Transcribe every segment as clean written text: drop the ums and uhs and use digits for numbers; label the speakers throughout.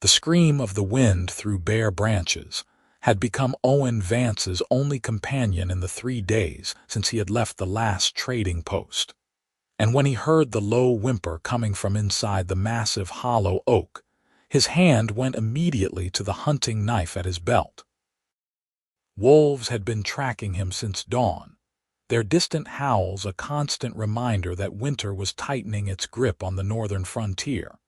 Speaker 1: The scream of the wind through bare branches had become Owen Vance's only companion in the 3 days since he had left the last trading post. And when he heard the low whimper coming from inside the massive hollow oak, his hand went immediately to the hunting knife at his belt. Wolves had been tracking him since dawn, their distant howls a constant reminder that winter was tightening its grip on the northern frontier.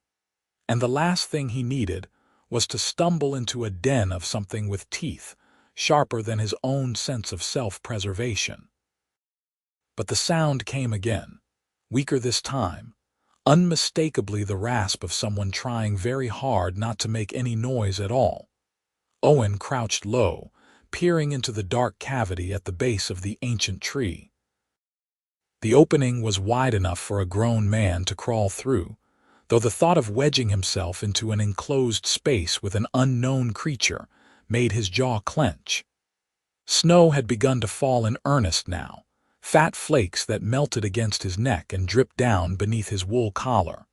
Speaker 1: And the last thing he needed was to stumble into a den of something with teeth sharper than his own sense of self-preservation. But the sound came again, weaker this time, unmistakably the rasp of someone trying very hard not to make any noise at all. Owen crouched low, peering into the dark cavity at the base of the ancient tree. The opening was wide enough for a grown man to crawl through, though the thought of wedging himself into an enclosed space with an unknown creature made his jaw clench. Snow had begun to fall in earnest now, fat flakes that melted against his neck and dripped down beneath his wool collar.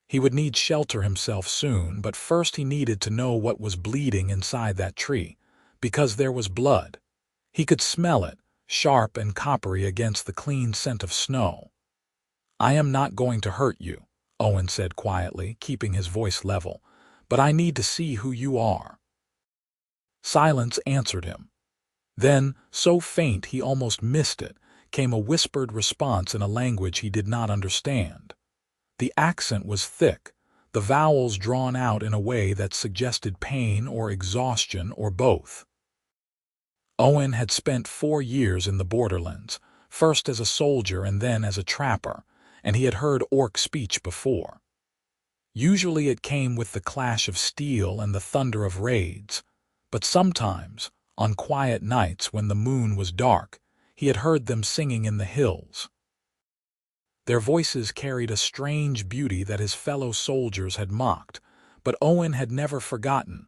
Speaker 1: He would need shelter himself soon, but first he needed to know what was bleeding inside that tree, because there was blood. He could smell it, sharp and coppery against the clean scent of snow. "I am not going to hurt you," Owen said quietly, keeping his voice level, "but I need to see who you are." Silence answered him. Then, so faint he almost missed it, came a whispered response in a language he did not understand. The accent was thick, the vowels drawn out in a way that suggested pain or exhaustion or both. Owen had spent 4 years in the borderlands, first as a soldier and then as a trapper, and he had heard orc speech before. Usually it came with the clash of steel and the thunder of raids, but sometimes, on quiet nights when the moon was dark, he had heard them singing in the hills. Their voices carried a strange beauty that his fellow soldiers had mocked, but Owen had never forgotten.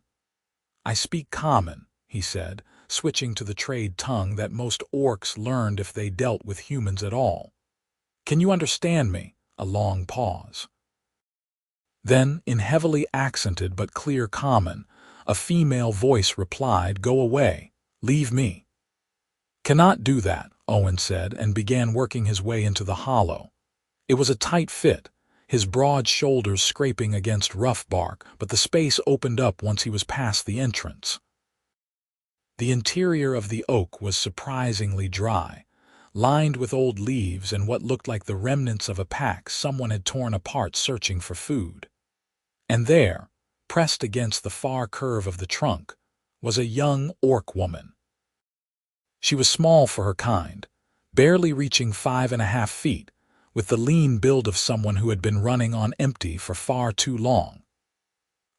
Speaker 1: "I speak common," he said, switching to the trade tongue that most orcs learned if they dealt with humans at all. "Can you understand me?" A long pause. Then, in heavily accented but clear common, a female voice replied, "Go away. Leave me." "Cannot do that," Owen said, and began working his way into the hollow. It was a tight fit, his broad shoulders scraping against rough bark, but the space opened up once he was past the entrance. The interior of the oak was surprisingly dry, lined with old leaves and what looked like the remnants of a pack someone had torn apart searching for food. And there, pressed against the far curve of the trunk, was a young orc woman. She was small for her kind, barely reaching 5.5 feet, with the lean build of someone who had been running on empty for far too long.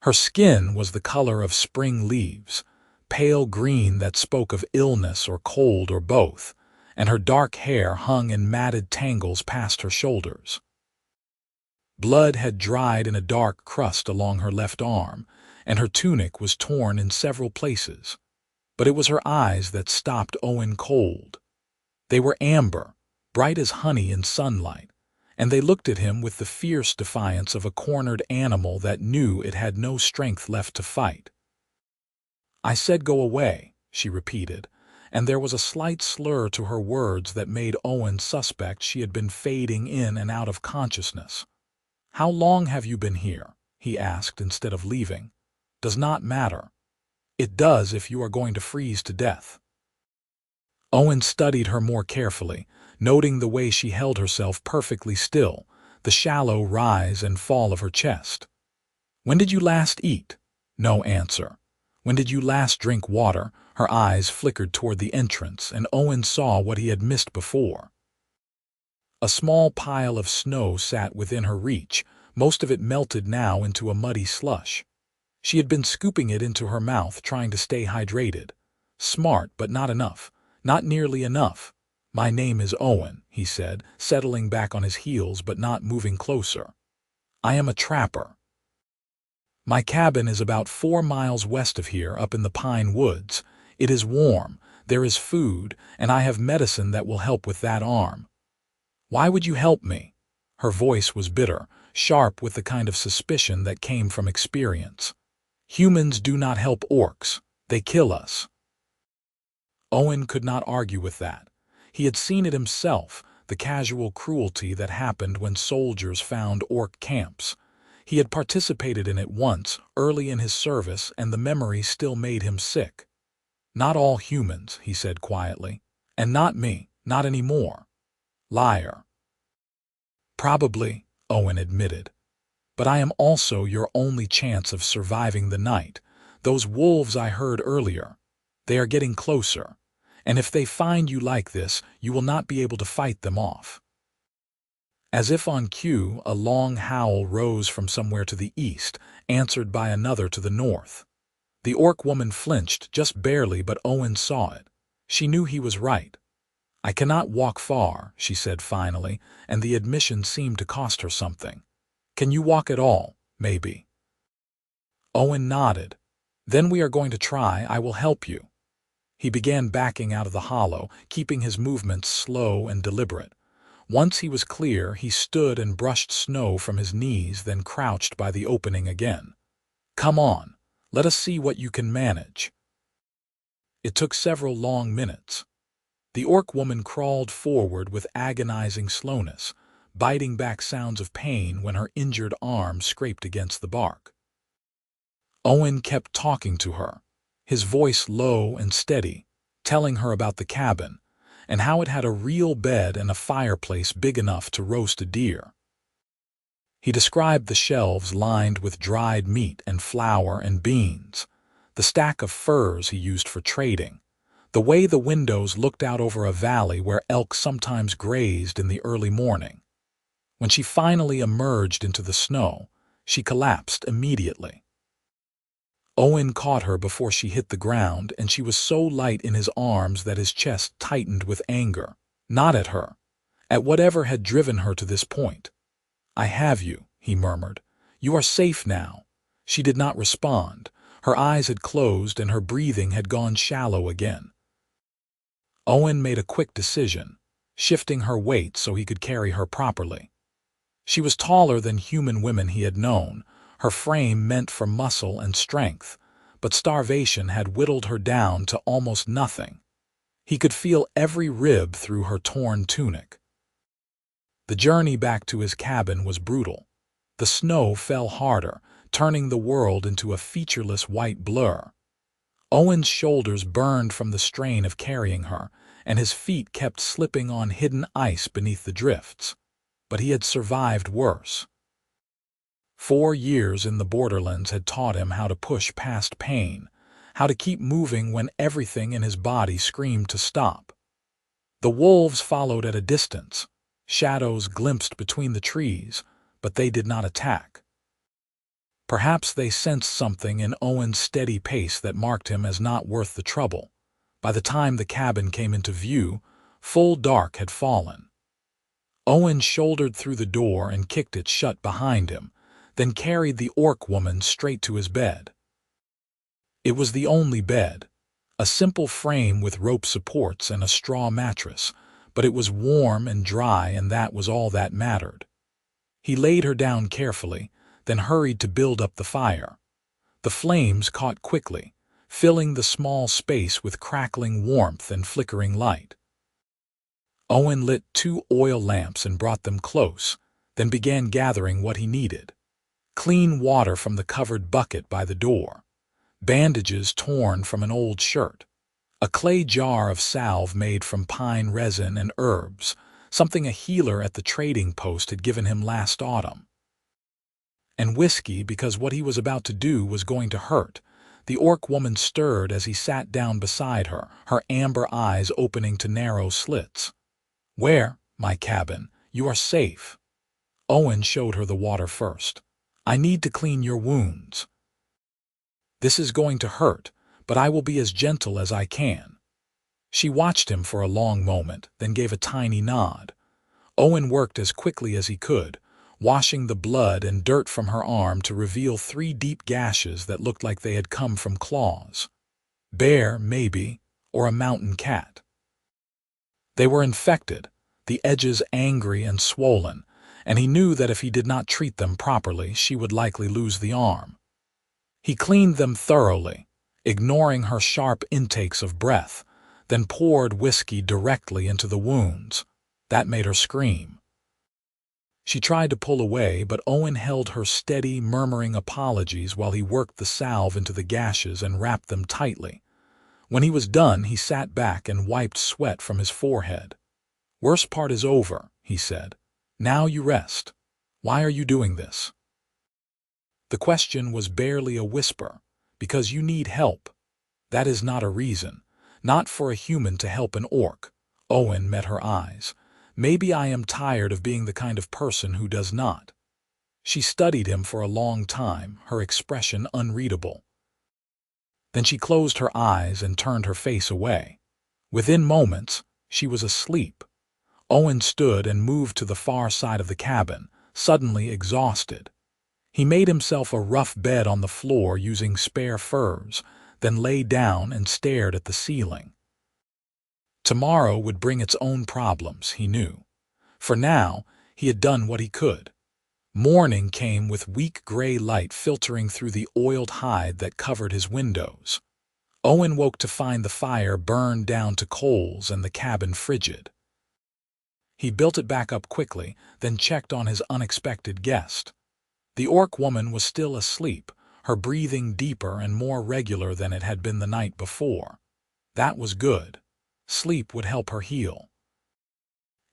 Speaker 1: Her skin was the color of spring leaves, pale green that spoke of illness or cold or both, and her dark hair hung in matted tangles past her shoulders. Blood had dried in a dark crust along her left arm, and her tunic was torn in several places. But it was her eyes that stopped Owen cold. They were amber, bright as honey in sunlight, and they looked at him with the fierce defiance of a cornered animal that knew it had no strength left to fight. "I said go away," she repeated, and there was a slight slur to her words that made Owen suspect she had been fading in and out of consciousness. "How long have you been here?" he asked instead of leaving. "Does not matter. It does if you are going to freeze to death." Owen studied her more carefully, noting the way she held herself perfectly still, the shallow rise and fall of her chest. "When did you last eat?" No answer. "When did you last drink water?" Her eyes flickered toward the entrance, and Owen saw what he had missed before. A small pile of snow sat within her reach, most of it melted now into a muddy slush. She had been scooping it into her mouth, trying to stay hydrated. Smart, but not enough. Not nearly enough. "My name is Owen," he said, settling back on his heels but not moving closer. "I am a trapper. My cabin is about 4 miles west of here, up in the pine woods. It is warm, there is food, and I have medicine that will help with that arm." "Why would you help me?" Her voice was bitter, sharp with the kind of suspicion that came from experience. "Humans do not help orcs. They kill us." Owen could not argue with that. He had seen it himself, the casual cruelty that happened when soldiers found orc camps. He had participated in it once, early in his service, and the memory still made him sick. "Not all humans," he said quietly. "And not me, not anymore." "Liar." "Probably," Owen admitted. "But I am also your only chance of surviving the night. Those wolves I heard earlier, they are getting closer. And if they find you like this, you will not be able to fight them off." As if on cue, a long howl rose from somewhere to the east, answered by another to the north. The orc woman flinched, just barely, but Owen saw it. She knew he was right. "I cannot walk far," she said finally, and the admission seemed to cost her something. "Can you walk at all, maybe?" Owen nodded. "Then we are going to try. I will help you." He began backing out of the hollow, keeping his movements slow and deliberate. Once he was clear, he stood and brushed snow from his knees, then crouched by the opening again. "Come on, let us see what you can manage." It took several long minutes. The orc woman crawled forward with agonizing slowness, biting back sounds of pain when her injured arm scraped against the bark. Owen kept talking to her, his voice low and steady, telling her about the cabin, and how it had a real bed and a fireplace big enough to roast a deer. He described the shelves lined with dried meat and flour and beans, the stack of furs he used for trading, the way the windows looked out over a valley where elk sometimes grazed in the early morning. When she finally emerged into the snow, she collapsed immediately. Owen caught her before she hit the ground, and she was so light in his arms that his chest tightened with anger, not at her, at whatever had driven her to this point. "I have you," he murmured. "You are safe now." She did not respond. Her eyes had closed and her breathing had gone shallow again. Owen made a quick decision, shifting her weight so he could carry her properly. She was taller than human women he had known, her frame meant for muscle and strength, but starvation had whittled her down to almost nothing. He could feel every rib through her torn tunic. The journey back to his cabin was brutal. The snow fell harder, turning the world into a featureless white blur. Owen's shoulders burned from the strain of carrying her, and his feet kept slipping on hidden ice beneath the drifts. But he had survived worse. 4 years in the borderlands had taught him how to push past pain, how to keep moving when everything in his body screamed to stop. The wolves followed at a distance, shadows glimpsed between the trees, but they did not attack. Perhaps they sensed something in Owen's steady pace that marked him as not worth the trouble. By the time the cabin came into view, full dark had fallen. Owen shouldered through the door and kicked it shut behind him, then carried the orc woman straight to his bed. It was the only bed, a simple frame with rope supports and a straw mattress, but it was warm and dry, and that was all that mattered. He laid her down carefully, then hurried to build up the fire. The flames caught quickly, filling the small space with crackling warmth and flickering light. Owen lit 2 oil lamps and brought them close, then began gathering what he needed. Clean water from the covered bucket by the door, bandages torn from an old shirt, a clay jar of salve made from pine resin and herbs, something a healer at the trading post had given him last autumn. And whiskey, because what he was about to do was going to hurt. The orc woman stirred as he sat down beside her, her amber eyes opening to narrow slits. "Where, my cabin? You are safe." Owen showed her the water first. "I need to clean your wounds. This is going to hurt, but I will be as gentle as I can." She watched him for a long moment, then gave a tiny nod. Owen worked as quickly as he could, washing the blood and dirt from her arm to reveal 3 deep gashes that looked like they had come from claws. Bear, maybe, or a mountain cat. They were infected, the edges angry and swollen, and he knew that if he did not treat them properly, she would likely lose the arm. He cleaned them thoroughly, ignoring her sharp intakes of breath, then poured whiskey directly into the wounds. That made her scream. She tried to pull away, but Owen held her steady, murmuring apologies while he worked the salve into the gashes and wrapped them tightly. When he was done, he sat back and wiped sweat from his forehead. "Worst part is over," he said. "Now you rest. Why are you doing this?" The question was barely a whisper. "Because you need help." "That is not a reason. Not for a human to help an orc." Owen met her eyes. "Maybe I am tired of being the kind of person who does not." She studied him for a long time, her expression unreadable. Then she closed her eyes and turned her face away. Within moments, she was asleep. Owen stood and moved to the far side of the cabin, suddenly exhausted. He made himself a rough bed on the floor using spare furs, then lay down and stared at the ceiling. Tomorrow would bring its own problems, he knew. For now, he had done what he could. Morning came with weak gray light filtering through the oiled hide that covered his windows. Owen woke to find the fire burned down to coals and the cabin frigid. He built it back up quickly, then checked on his unexpected guest. The orc woman was still asleep, her breathing deeper and more regular than it had been the night before. That was good. Sleep would help her heal.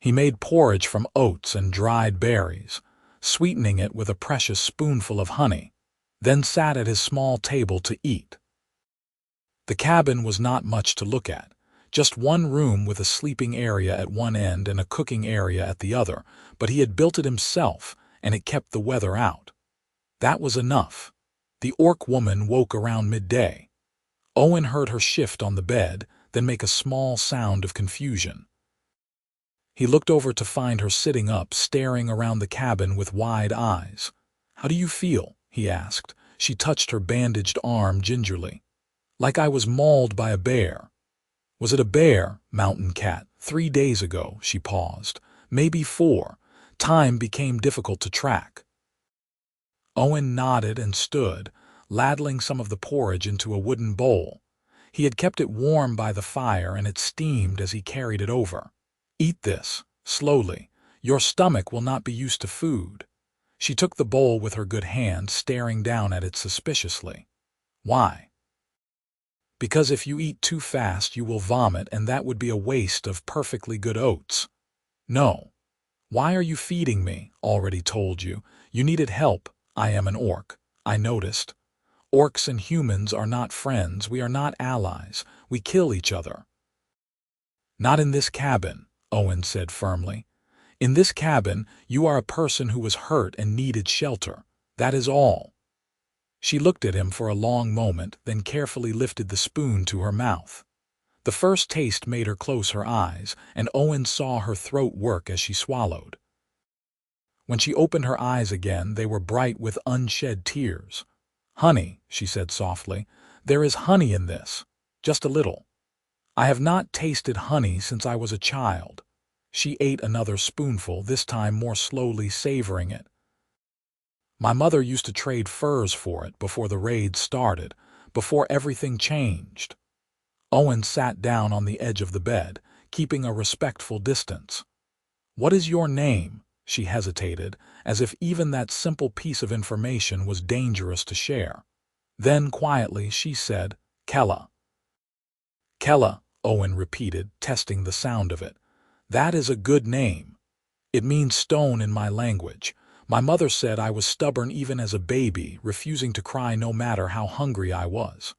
Speaker 1: He made porridge from oats and dried berries, sweetening it with a precious spoonful of honey, then sat at his small table to eat. The cabin was not much to look at, just one room with a sleeping area at one end and a cooking area at the other, but he had built it himself, and it kept the weather out. That was enough. The orc woman woke around midday. Owen heard her shift on the bed, then make a small sound of confusion. He looked over to find her sitting up, staring around the cabin with wide eyes. "How do you feel?" he asked. She touched her bandaged arm gingerly. "Like I was mauled by a bear." "Was it a bear, mountain cat? 3 days ago," she paused. "Maybe 4. Time became difficult to track." Owen nodded and stood, ladling some of the porridge into a wooden bowl. He had kept it warm by the fire and it steamed as he carried it over. "Eat this, slowly. Your stomach will not be used to food." She took the bowl with her good hand, staring down at it suspiciously. "Why?" "Because if you eat too fast you will vomit, and that would be a waste of perfectly good oats." "No." "Why are you feeding me? Already told you. You needed help. I am an orc. I noticed. Orcs and humans are not friends. We are not allies. We kill each other." "Not in this cabin," Owen said firmly. "In this cabin, you are a person who was hurt and needed shelter. That is all." She looked at him for a long moment, then carefully lifted the spoon to her mouth. The first taste made her close her eyes, and Owen saw her throat work as she swallowed. When she opened her eyes again, they were bright with unshed tears. "Honey," she said softly. "There is honey in this. Just a little." "I have not tasted honey since I was a child." She ate another spoonful, this time more slowly, savoring it. "My mother used to trade furs for it before the raids started, before everything changed." Owen sat down on the edge of the bed, keeping a respectful distance. "What is your name?" She hesitated, as if even that simple piece of information was dangerous to share. Then, quietly, she said, "Kela." "Kela," Owen repeated, testing the sound of it. "That is a good name. It means stone in my language. My mother said I was stubborn even as a baby, refusing to cry no matter how hungry I was."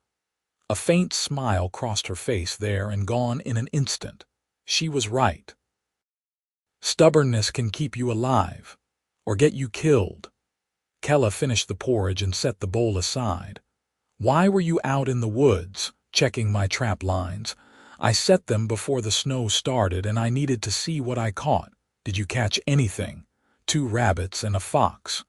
Speaker 1: A faint smile crossed her face there and gone in an instant. She was right. Stubbornness can keep you alive, or get you killed. Kela finished the porridge and set the bowl aside. "Why were you out in the woods, checking my trap lines? I set them before the snow started and I needed to see what I caught. Did you catch anything?" "2 rabbits and a fox."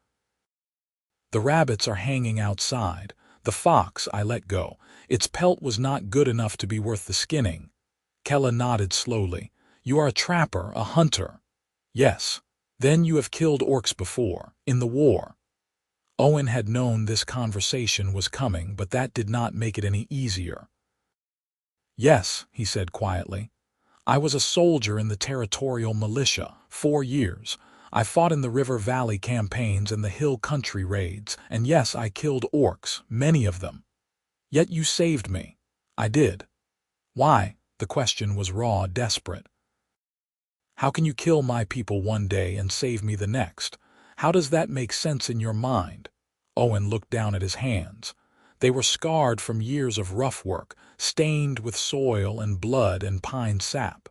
Speaker 1: "The rabbits are hanging outside. The fox I let go. Its pelt was not good enough to be worth the skinning." Kela nodded slowly. "You are a trapper, a hunter." "Yes." Then you have killed orcs before, in the war. Owen had known this conversation was coming, but that did not make it any easier. Yes, he said quietly. I was a soldier in the territorial militia, 4 years. I fought in the River Valley campaigns and the hill country raids, and yes, I killed orcs, many of them. Yet you saved me. I did. Why? The question was raw, desperate. How can you kill my people one day and save me the next? How does that make sense in your mind? Owen looked down at his hands. They were scarred from years of rough work, stained with soil and blood and pine sap.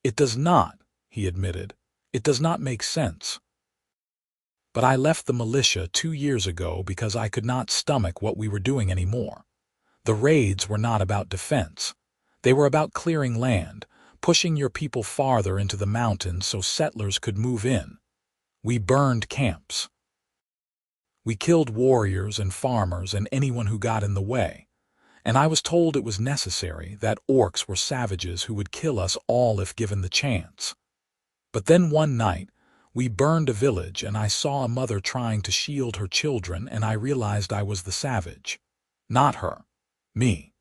Speaker 1: It does not, he admitted. It does not make sense. But I left the militia 2 years ago because I could not stomach what we were doing anymore. The raids were not about defense. They were about clearing land, pushing your people farther into the mountains so settlers could move in. We burned camps. We killed warriors and farmers and anyone who got in the way. And I was told it was necessary, that orcs were savages who would kill us all if given the chance. But then one night, we burned a village and I saw a mother trying to shield her children and I realized I was the savage. Not her. Me.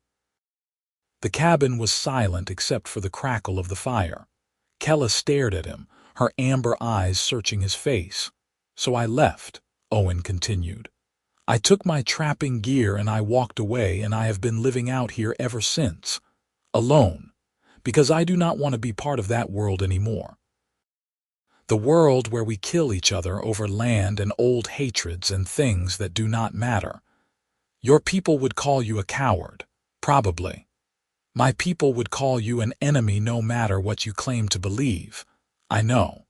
Speaker 1: The cabin was silent except for the crackle of the fire. Kela stared at him, her amber eyes searching his face. So I left, Owen continued. I took my trapping gear and I walked away, and I have been living out here ever since. Alone. Because I do not want to be part of that world anymore. The world where we kill each other over land and old hatreds and things that do not matter. Your people would call you a coward. Probably. My people would call you an enemy no matter what you claim to believe. I know.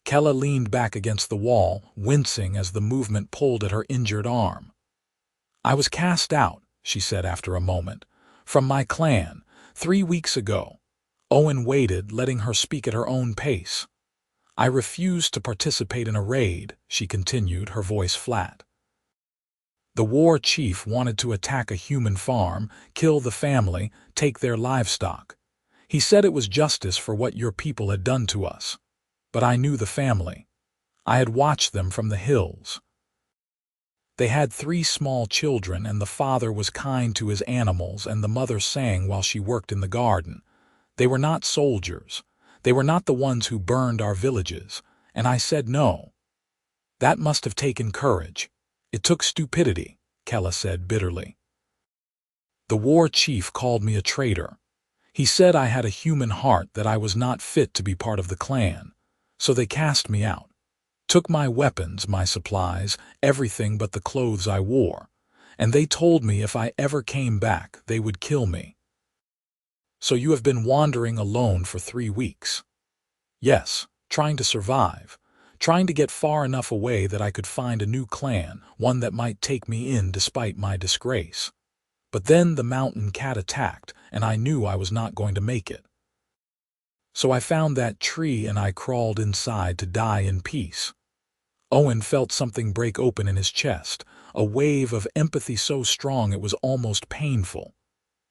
Speaker 1: Kela leaned back against the wall, wincing as the movement pulled at her injured arm. I was cast out, she said after a moment, from my clan, 3 weeks ago. Owen waited, letting her speak at her own pace. I refused to participate in a raid, she continued, her voice flat. The war chief wanted to attack a human farm, kill the family, take their livestock. He said it was justice for what your people had done to us. But I knew the family. I had watched them from the hills. They had 3 small children, and the father was kind to his animals and the mother sang while she worked in the garden. They were not soldiers. They were not the ones who burned our villages, and I said no. That must have taken courage. It took stupidity, Kela said bitterly. The war chief called me a traitor. He said I had a human heart, that I was not fit to be part of the clan. So they cast me out. Took my weapons, my supplies, everything but the clothes I wore. And they told me if I ever came back, they would kill me. So you have been wandering alone for 3 weeks. Yes, trying to survive. Trying to get far enough away that I could find a new clan, one that might take me in despite my disgrace. But then the mountain cat attacked, and I knew I was not going to make it. So I found that tree and I crawled inside to die in peace. Owen felt something break open in his chest, a wave of empathy so strong it was almost painful.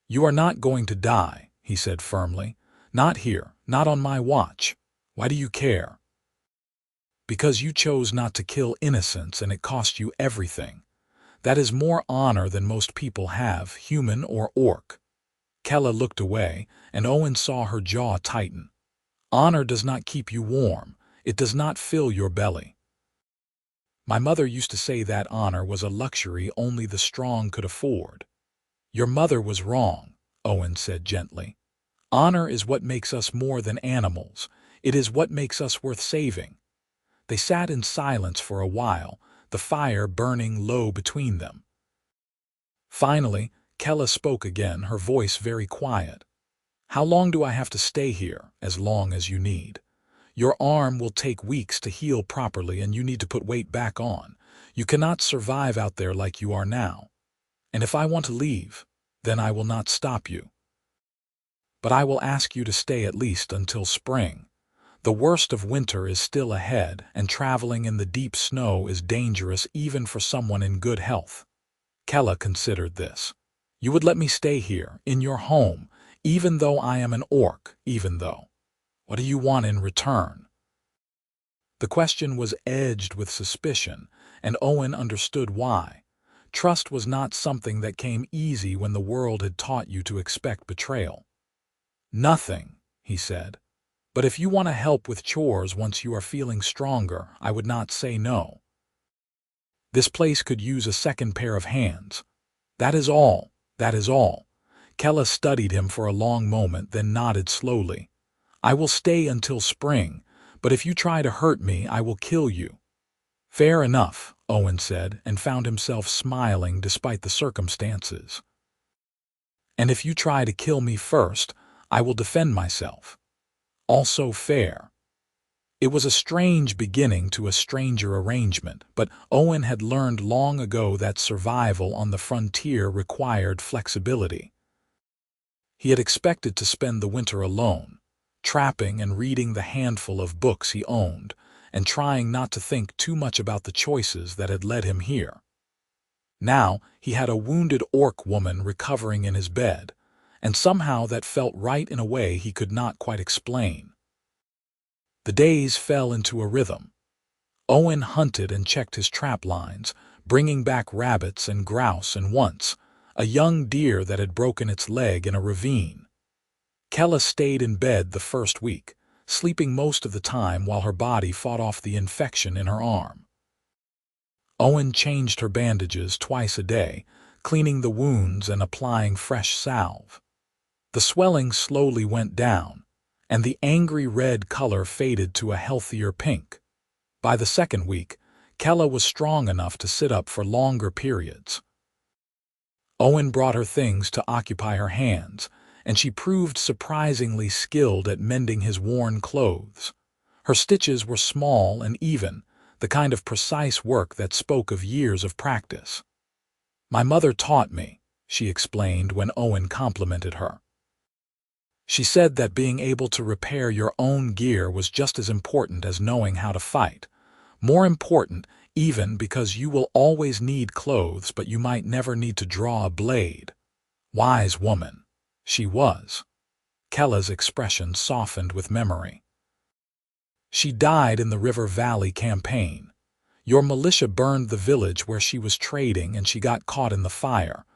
Speaker 1: You are not going to die, he said firmly. Not here, not on my watch. Why do you care? Because you chose not to kill innocents and it cost you everything. That is more honor than most people have, human or orc. Kela looked away, and Owen saw her jaw tighten. Honor does not keep you warm. It does not fill your belly. My mother used to say that honor was a luxury only the strong could afford. Your mother was wrong, Owen said gently. Honor is what makes us more than animals. It is what makes us worth saving. They sat in silence for a while, the fire burning low between them. Finally, Kela spoke again, her voice very quiet. How long do I have to stay here? As long as you need. Your arm will take weeks to heal properly and you need to put weight back on. You cannot survive out there like you are now. And if I want to leave, then I will not stop you. But I will ask you to stay at least until spring. The worst of winter is still ahead, and traveling in the deep snow is dangerous even for someone in good health. Kela considered this. You would let me stay here, in your home, even though I am an orc, even though. What do you want in return? The question was edged with suspicion, and Owen understood why. Trust was not something that came easy when the world had taught you to expect betrayal. "Nothing," he said. "But if you want to help with chores once you are feeling stronger, I would not say no. This place could use a second pair of hands. That is all, that is all." Kela studied him for a long moment, then nodded slowly. "I will stay until spring, but if you try to hurt me, I will kill you." "Fair enough," Owen said, and found himself smiling despite the circumstances. "And if you try to kill me first, I will defend myself." "Also fair." It was a strange beginning to a stranger arrangement, but Owen had learned long ago that survival on the frontier required flexibility. He had expected to spend the winter alone, trapping and reading the handful of books he owned, and trying not to think too much about the choices that had led him here. Now he had a wounded orc woman recovering in his bed, and somehow that felt right in a way he could not quite explain. The days fell into a rhythm. Owen hunted and checked his trap lines, bringing back rabbits and grouse and once, a young deer that had broken its leg in a ravine. Kela stayed in bed the first week, sleeping most of the time while her body fought off the infection in her arm. Owen changed her bandages twice a day, cleaning the wounds and applying fresh salve. The swelling slowly went down, and the angry red color faded to a healthier pink. By the second week, Kela was strong enough to sit up for longer periods. Owen brought her things to occupy her hands, and she proved surprisingly skilled at mending his worn clothes. Her stitches were small and even, the kind of precise work that spoke of years of practice. "My mother taught me," she explained when Owen complimented her. "She said that being able to repair your own gear was just as important as knowing how to fight. More important, even, because you will always need clothes, but you might never need to draw a blade." Wise woman. She was. Kela's expression softened with memory. "She died in the River Valley campaign. Your militia burned the village where she was trading and she got caught in the fire."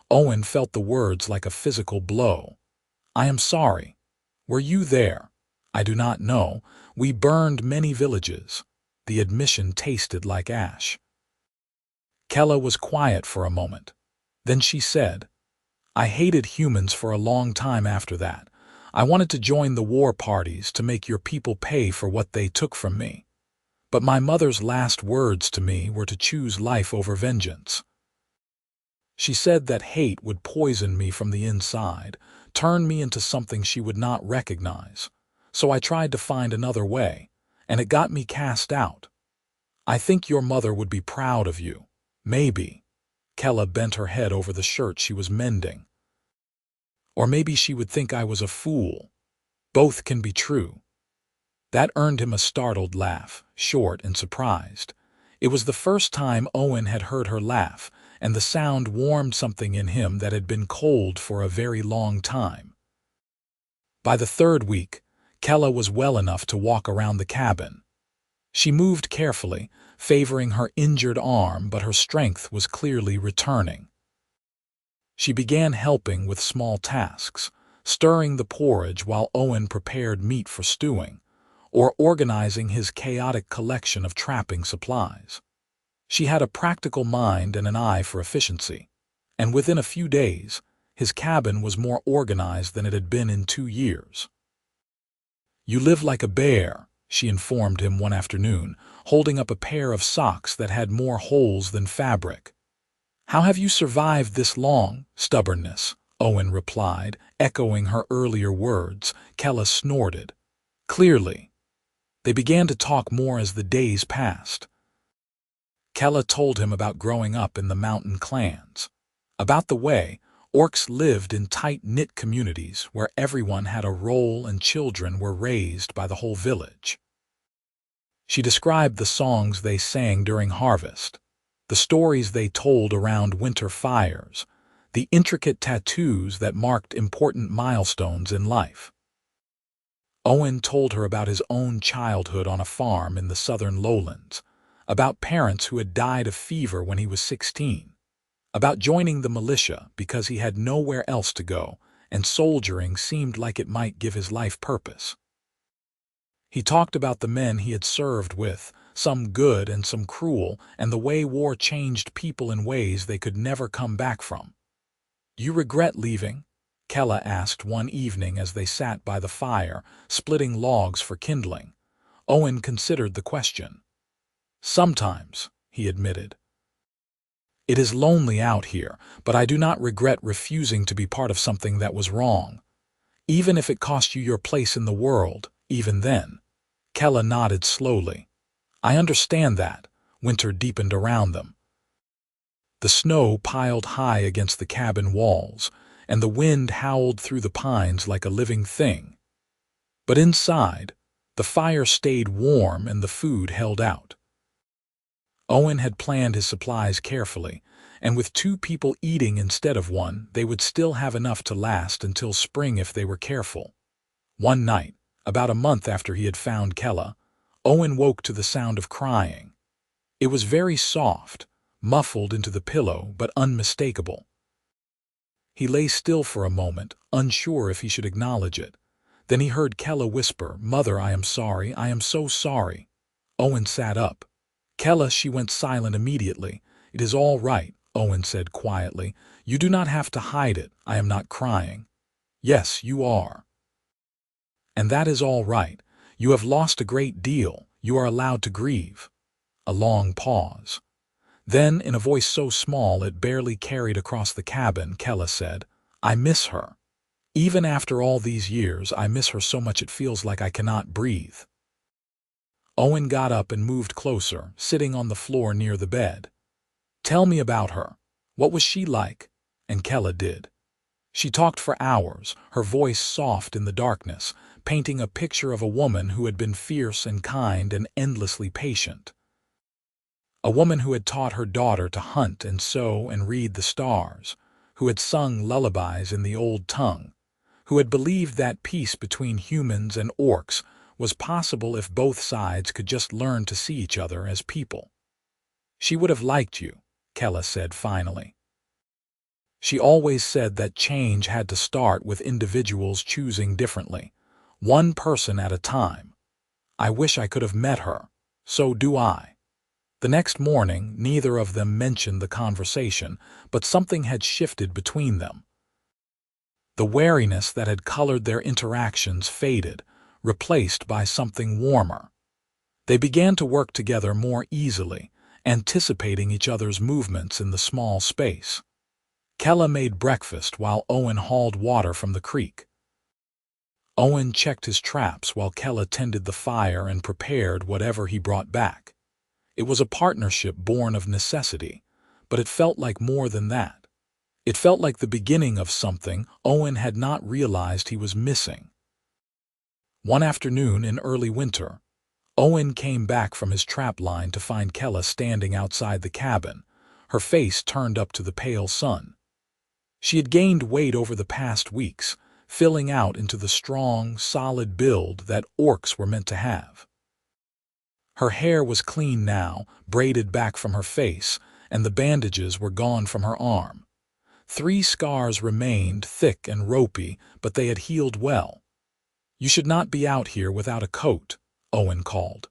Speaker 1: Owen felt the words like a physical blow. "I am sorry. Were you there?" "I do not know. We burned many villages." The admission tasted like ash. Kela was quiet for a moment. Then she said, "I hated humans for a long time after that. I wanted to join the war parties to make your people pay for what they took from me. But my mother's last words to me were to choose life over vengeance. She said that hate would poison me from the inside, turn me into something she would not recognize. So I tried to find another way, and it got me cast out. I think your mother would be proud of you. Maybe." Kela bent her head over the shirt she was mending. "Or maybe she would think I was a fool. Both can be true." That earned him a startled laugh, short and surprised. It was the first time Owen had heard her laugh, and the sound warmed something in him that had been cold for a very long time. By the third week, Kela was well enough to walk around the cabin. She moved carefully, favoring her injured arm, but her strength was clearly returning. She began helping with small tasks, stirring the porridge while Owen prepared meat for stewing, or organizing his chaotic collection of trapping supplies. She had a practical mind and an eye for efficiency, and within a few days, his cabin was more organized than it had been in 2 years. "You live like a bear," she informed him one afternoon, holding up a pair of socks that had more holes than fabric. "How have you survived this long?" "Stubbornness," Owen replied, echoing her earlier words. Kela snorted. "Clearly." They began to talk more as the days passed. Kela told him about growing up in the mountain clans, about the way orcs lived in tight-knit communities where everyone had a role and children were raised by the whole village. She described the songs they sang during harvest, the stories they told around winter fires, the intricate tattoos that marked important milestones in life. Owen told her about his own childhood on a farm in the southern lowlands, about parents who had died of fever when he was 16, about joining the militia because he had nowhere else to go, and soldiering seemed like it might give his life purpose. He talked about the men he had served with, some good and some cruel, and the way war changed people in ways they could never come back from. "You regret leaving?" Kela asked one evening as they sat by the fire, splitting logs for kindling. Owen considered the question. "Sometimes," he admitted. "It is lonely out here, but I do not regret refusing to be part of something that was wrong. Even if it cost you your place in the world, even then." Kela nodded slowly. "I understand that." Winter deepened around them. The snow piled high against the cabin walls, and the wind howled through the pines like a living thing. But inside, the fire stayed warm and the food held out. Owen had planned his supplies carefully, and with 2 people eating instead of 1, they would still have enough to last until spring if they were careful. One night, about a month after he had found Kela, Owen woke to the sound of crying. It was very soft, muffled into the pillow, but unmistakable. He lay still for a moment, unsure if he should acknowledge it. Then he heard Kela whisper, "Mother, I am sorry, I am so sorry." Owen sat up. "Kela," she went silent immediately. "It is all right," Owen said quietly. "You do not have to hide it. I am not crying." "Yes, you are. And that is all right. You have lost a great deal. You are allowed to grieve." A long pause. Then, in a voice so small it barely carried across the cabin, Kela said, "I miss her. Even after all these years, I miss her so much it feels like I cannot breathe." Owen got up and moved closer, sitting on the floor near the bed. "Tell me about her. What was she like?" And Kela did. She talked for hours, her voice soft in the darkness, painting a picture of a woman who had been fierce and kind and endlessly patient. A woman who had taught her daughter to hunt and sew and read the stars, who had sung lullabies in the old tongue, who had believed that peace between humans and orcs was possible if both sides could just learn to see each other as people. "She would have liked you," Kela said finally. "She always said that change had to start with individuals choosing differently, one person at a time. I wish I could have met her. So do I." The next morning, neither of them mentioned the conversation, but something had shifted between them. The wariness that had colored their interactions faded, replaced by something warmer. They began to work together more easily, anticipating each other's movements in the small space. Kela made breakfast while Owen hauled water from the creek. Owen checked his traps while Kela tended the fire and prepared whatever he brought back. It was a partnership born of necessity, but it felt like more than that. It felt like the beginning of something Owen had not realized he was missing. One afternoon in early winter, Owen came back from his trap line to find Kela standing outside the cabin, her face turned up to the pale sun. She had gained weight over the past weeks, filling out into the strong, solid build that orcs were meant to have. Her hair was clean now, braided back from her face, and the bandages were gone from her arm. 3 scars remained, thick and ropey, but they had healed well. "You should not be out here without a coat," Owen called.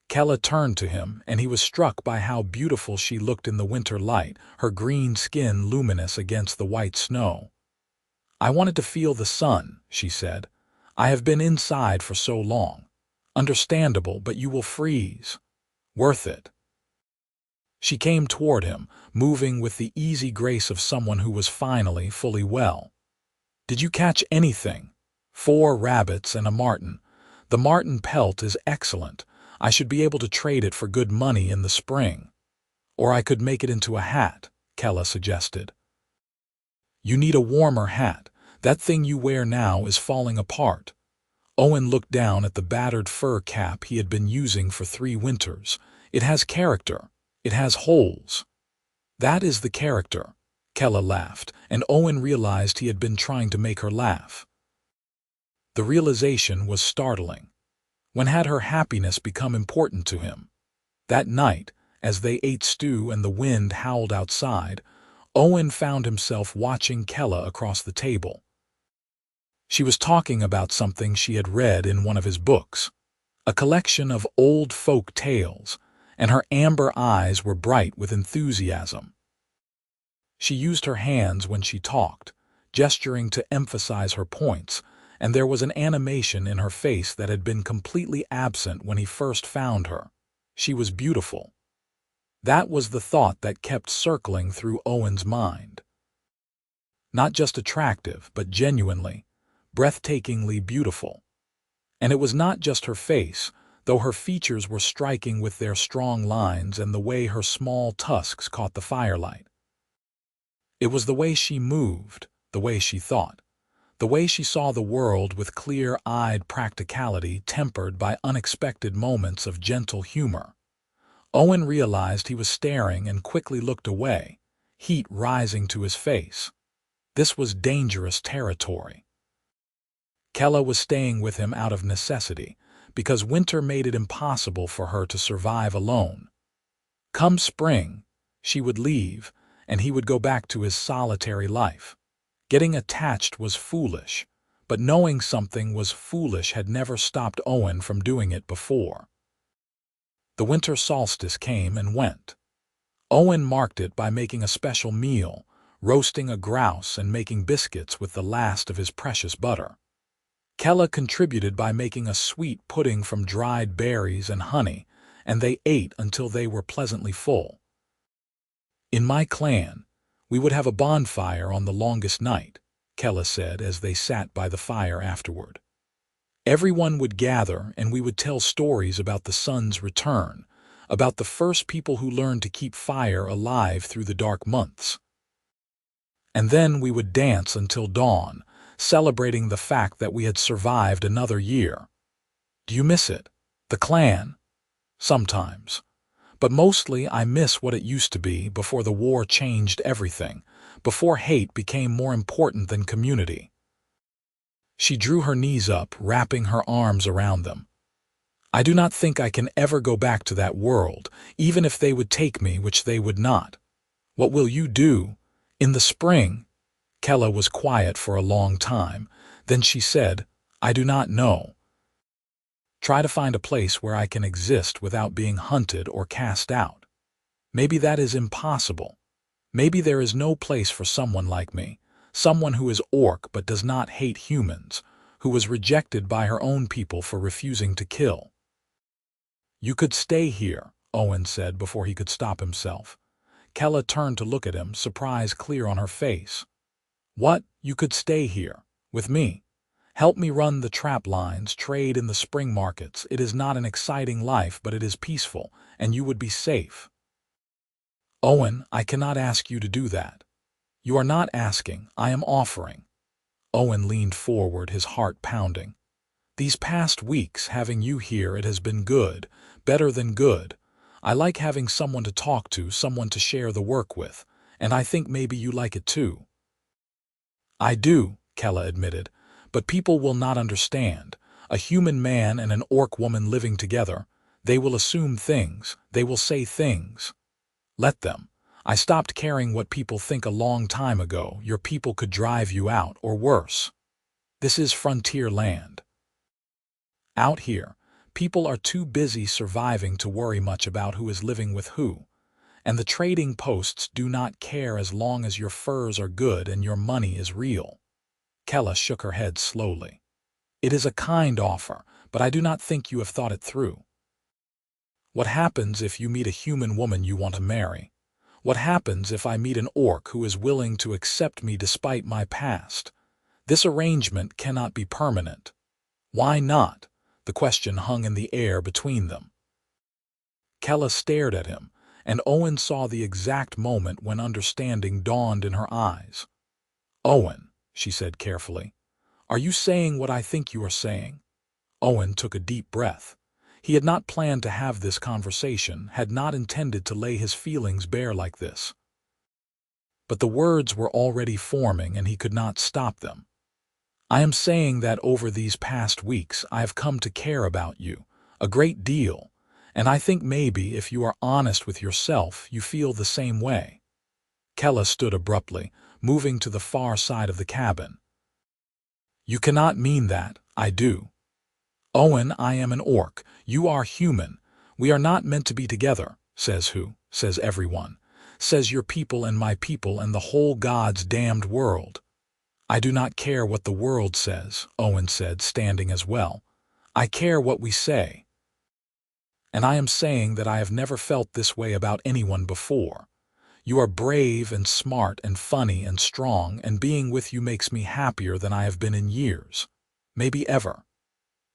Speaker 1: Kela turned to him, and he was struck by how beautiful she looked in the winter light, her green skin luminous against the white snow. "I wanted to feel the sun," she said. "I have been inside for so long. Understandable, but you will freeze. Worth it." She came toward him, moving with the easy grace of someone who was finally fully well. "Did you catch anything?" 4 rabbits and a marten. The marten pelt is excellent. I should be able to trade it for good money in the spring. Or I could make it into a hat, Kela suggested. "You need a warmer hat. That thing you wear now is falling apart." Owen looked down at the battered fur cap he had been using for 3 winters. "It has character. It has holes." "That is the character," Kela laughed, and Owen realized he had been trying to make her laugh. The realization was startling. When had her happiness become important to him? That night, as they ate stew and the wind howled outside, Owen found himself watching Kela across the table. She was talking about something she had read in one of his books, a collection of old folk tales, and her amber eyes were bright with enthusiasm. She used her hands when she talked, gesturing to emphasize her points, and there was an animation in her face that had been completely absent when he first found her. She was beautiful. That was the thought that kept circling through Owen's mind. Not just attractive, but genuinely, breathtakingly beautiful. And it was not just her face, though her features were striking with their strong lines and the way her small tusks caught the firelight. It was the way she moved, the way she thought, the way she saw the world with clear-eyed practicality tempered by unexpected moments of gentle humor. Owen realized he was staring and quickly looked away, heat rising to his face. This was dangerous territory. Kela was staying with him out of necessity, because winter made it impossible for her to survive alone. Come spring, she would leave, and he would go back to his solitary life. Getting attached was foolish, but knowing something was foolish had never stopped Owen from doing it before. The winter solstice came and went. Owen marked it by making a special meal, roasting a grouse and making biscuits with the last of his precious butter. Kela contributed by making a sweet pudding from dried berries and honey, and they ate until they were pleasantly full. In my clan, we would have a bonfire on the longest night, Kela said as they sat by the fire afterward. Everyone would gather and we would tell stories about the sun's return, about the first people who learned to keep fire alive through the dark months. And then we would dance until dawn, celebrating the fact that we had survived another year. Do you miss it? The clan? Sometimes. But mostly I miss what it used to be before the war changed everything, before hate became more important than community. She drew her knees up, wrapping her arms around them. I do not think I can ever go back to that world, even if they would take me, which they would not. What will you do? In the spring? Kela was quiet for a long time. Then she said, I do not know. Try to find a place where I can exist without being hunted or cast out. Maybe that is impossible. Maybe there is no place for someone like me, someone who is orc but does not hate humans, who was rejected by her own people for refusing to kill. You could stay here, Owen said before he could stop himself. Kela turned to look at him, surprise clear on her face. What? You could stay here, with me? Help me run the trap lines, trade in the spring markets. It is not an exciting life, but it is peaceful, and you would be safe. Owen, I cannot ask you to do that. You are not asking, I am offering. Owen leaned forward, his heart pounding. These past weeks, having you here, it has been good, better than good. I like having someone to talk to, someone to share the work with, and I think maybe you like it too. I do, Kela admitted, but people will not understand. A human man and an orc woman living together, they will assume things, they will say things. Let them. I stopped caring what people think a long time ago. Your people could drive you out, or worse. This is frontier land. Out here, people are too busy surviving to worry much about who is living with who, and the trading posts do not care as long as your furs are good and your money is real. Kela shook her head slowly. It is a kind offer, but I do not think you have thought it through. What happens if you meet a human woman you want to marry? What happens if I meet an orc who is willing to accept me despite my past? This arrangement cannot be permanent. Why not? The question hung in the air between them. Kela stared at him, and Owen saw the exact moment when understanding dawned in her eyes. Owen, she said carefully, are you saying what I think you are saying? Owen took a deep breath. He had not planned to have this conversation, had not intended to lay his feelings bare like this. But the words were already forming and he could not stop them. I am saying that over these past weeks I have come to care about you a great deal, and I think maybe if you are honest with yourself, you feel the same way. Kela stood abruptly, moving to the far side of the cabin. You cannot mean that, I do. Owen, I am an orc. You are human. We are not meant to be together, says who? Says everyone. Says your people and my people and the whole God's damned world. I do not care what the world says, Owen said, standing as well. I care what we say. And I am saying that I have never felt this way about anyone before. You are brave and smart and funny and strong, and being with you makes me happier than I have been in years. Maybe ever.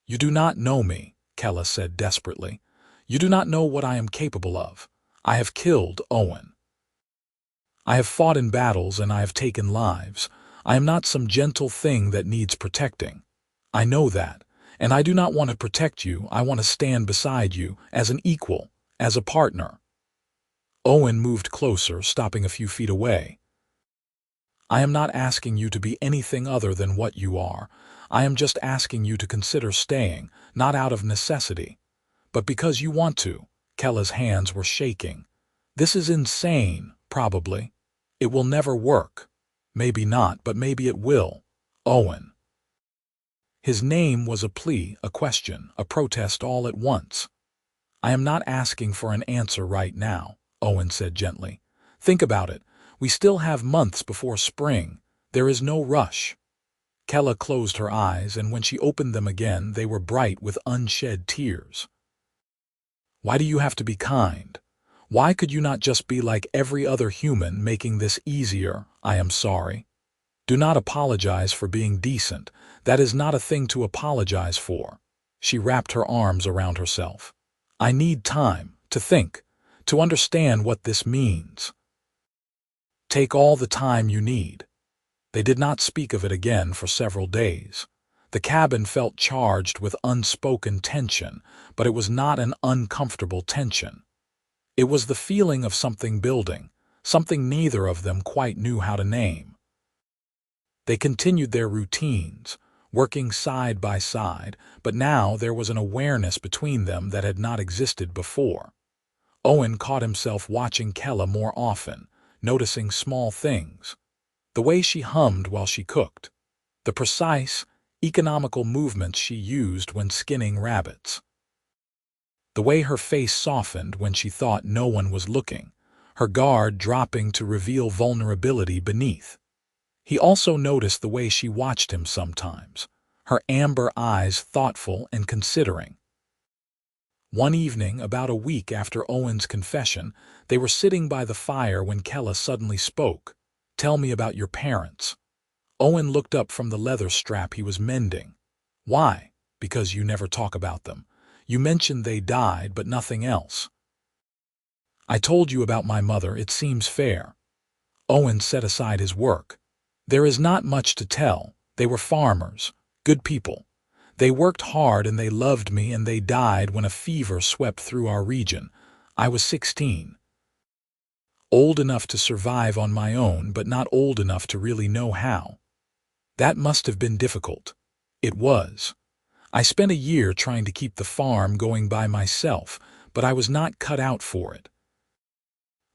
Speaker 1: You do not know me, Kela said desperately. You do not know what I am capable of. I have killed Owen. I have fought in battles and I have taken lives. I am not some gentle thing that needs protecting. I know that, and I do not want to protect you. I want to stand beside you as an equal, as a partner. Owen moved closer, stopping a few feet away. I am not asking you to be anything other than what you are. I am just asking you to consider staying, not out of necessity, but because you want to. Kela's hands were shaking. This is insane, probably. It will never work. Maybe not, but maybe it will. Owen. His name was a plea, a question, a protest all at once. I am not asking for an answer right now, Owen said gently. Think about it. We still have months before spring. There is no rush. Kela closed her eyes, and when she opened them again, they were bright with unshed tears. Why do you have to be kind? Why could you not just be like every other human, making this easier? I am sorry. Do not apologize for being decent. That is not a thing to apologize for. She wrapped her arms around herself. I need time to think, to understand what this means. Take all the time you need. They did not speak of it again for several days. The cabin felt charged with unspoken tension, but it was not an uncomfortable tension. It was the feeling of something building, something neither of them quite knew how to name. They continued their routines, working side by side, but now there was an awareness between them that had not existed before. Owen caught himself watching Kela more often, noticing small things. The way she hummed while she cooked. The precise, economical movements she used when skinning rabbits. The way her face softened when she thought no one was looking, her guard dropping to reveal vulnerability beneath. He also noticed the way she watched him sometimes, her amber eyes thoughtful and considering. One evening, about a week after Owen's confession, they were sitting by the fire when Kela suddenly spoke. Tell me about your parents. Owen looked up from the leather strap he was mending. Why? Because you never talk about them. You mentioned they died, but nothing else. I told you about my mother, it seems fair. Owen set aside his work. There is not much to tell. They were farmers, good people. They worked hard and they loved me, and they died when a fever swept through our region. I was 16. Old enough to survive on my own, but not old enough to really know how. That must have been difficult. It was. I spent a year trying to keep the farm going by myself, but I was not cut out for it.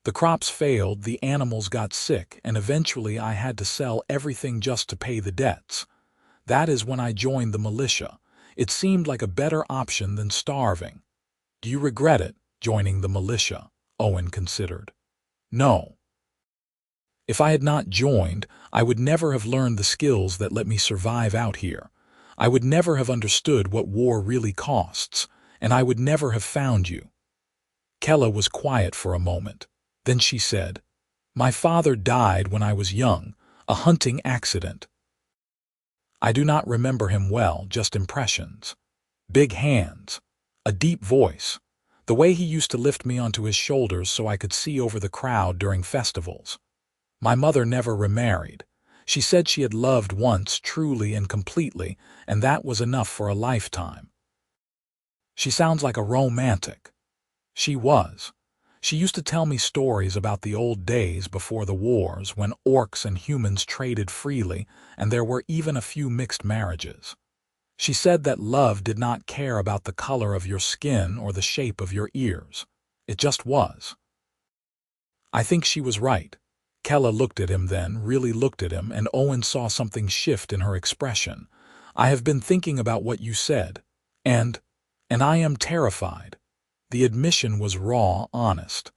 Speaker 1: The crops failed, the animals got sick, and eventually I had to sell everything just to pay the debts. That is when I joined the militia. It seemed like a better option than starving. Do you regret it, joining the militia? Owen considered. No. If I had not joined, I would never have learned the skills that let me survive out here. I would never have understood what war really costs, and I would never have found you. Kela was quiet for a moment. Then she said, My father died when I was young, a hunting accident. I do not remember him well, just impressions. Big hands, a deep voice, the way he used to lift me onto his shoulders so I could see over the crowd during festivals. My mother never remarried. She said she had loved once truly and completely, and that was enough for a lifetime. She sounds like a romantic. She was. She used to tell me stories about the old days before the wars when orcs and humans traded freely and there were even a few mixed marriages. She said that love did not care about the color of your skin or the shape of your ears. It just was. I think she was right. Kela looked at him then, really looked at him, and Owen saw something shift in her expression. I have been thinking about what you said, and I am terrified. The admission was raw, honest.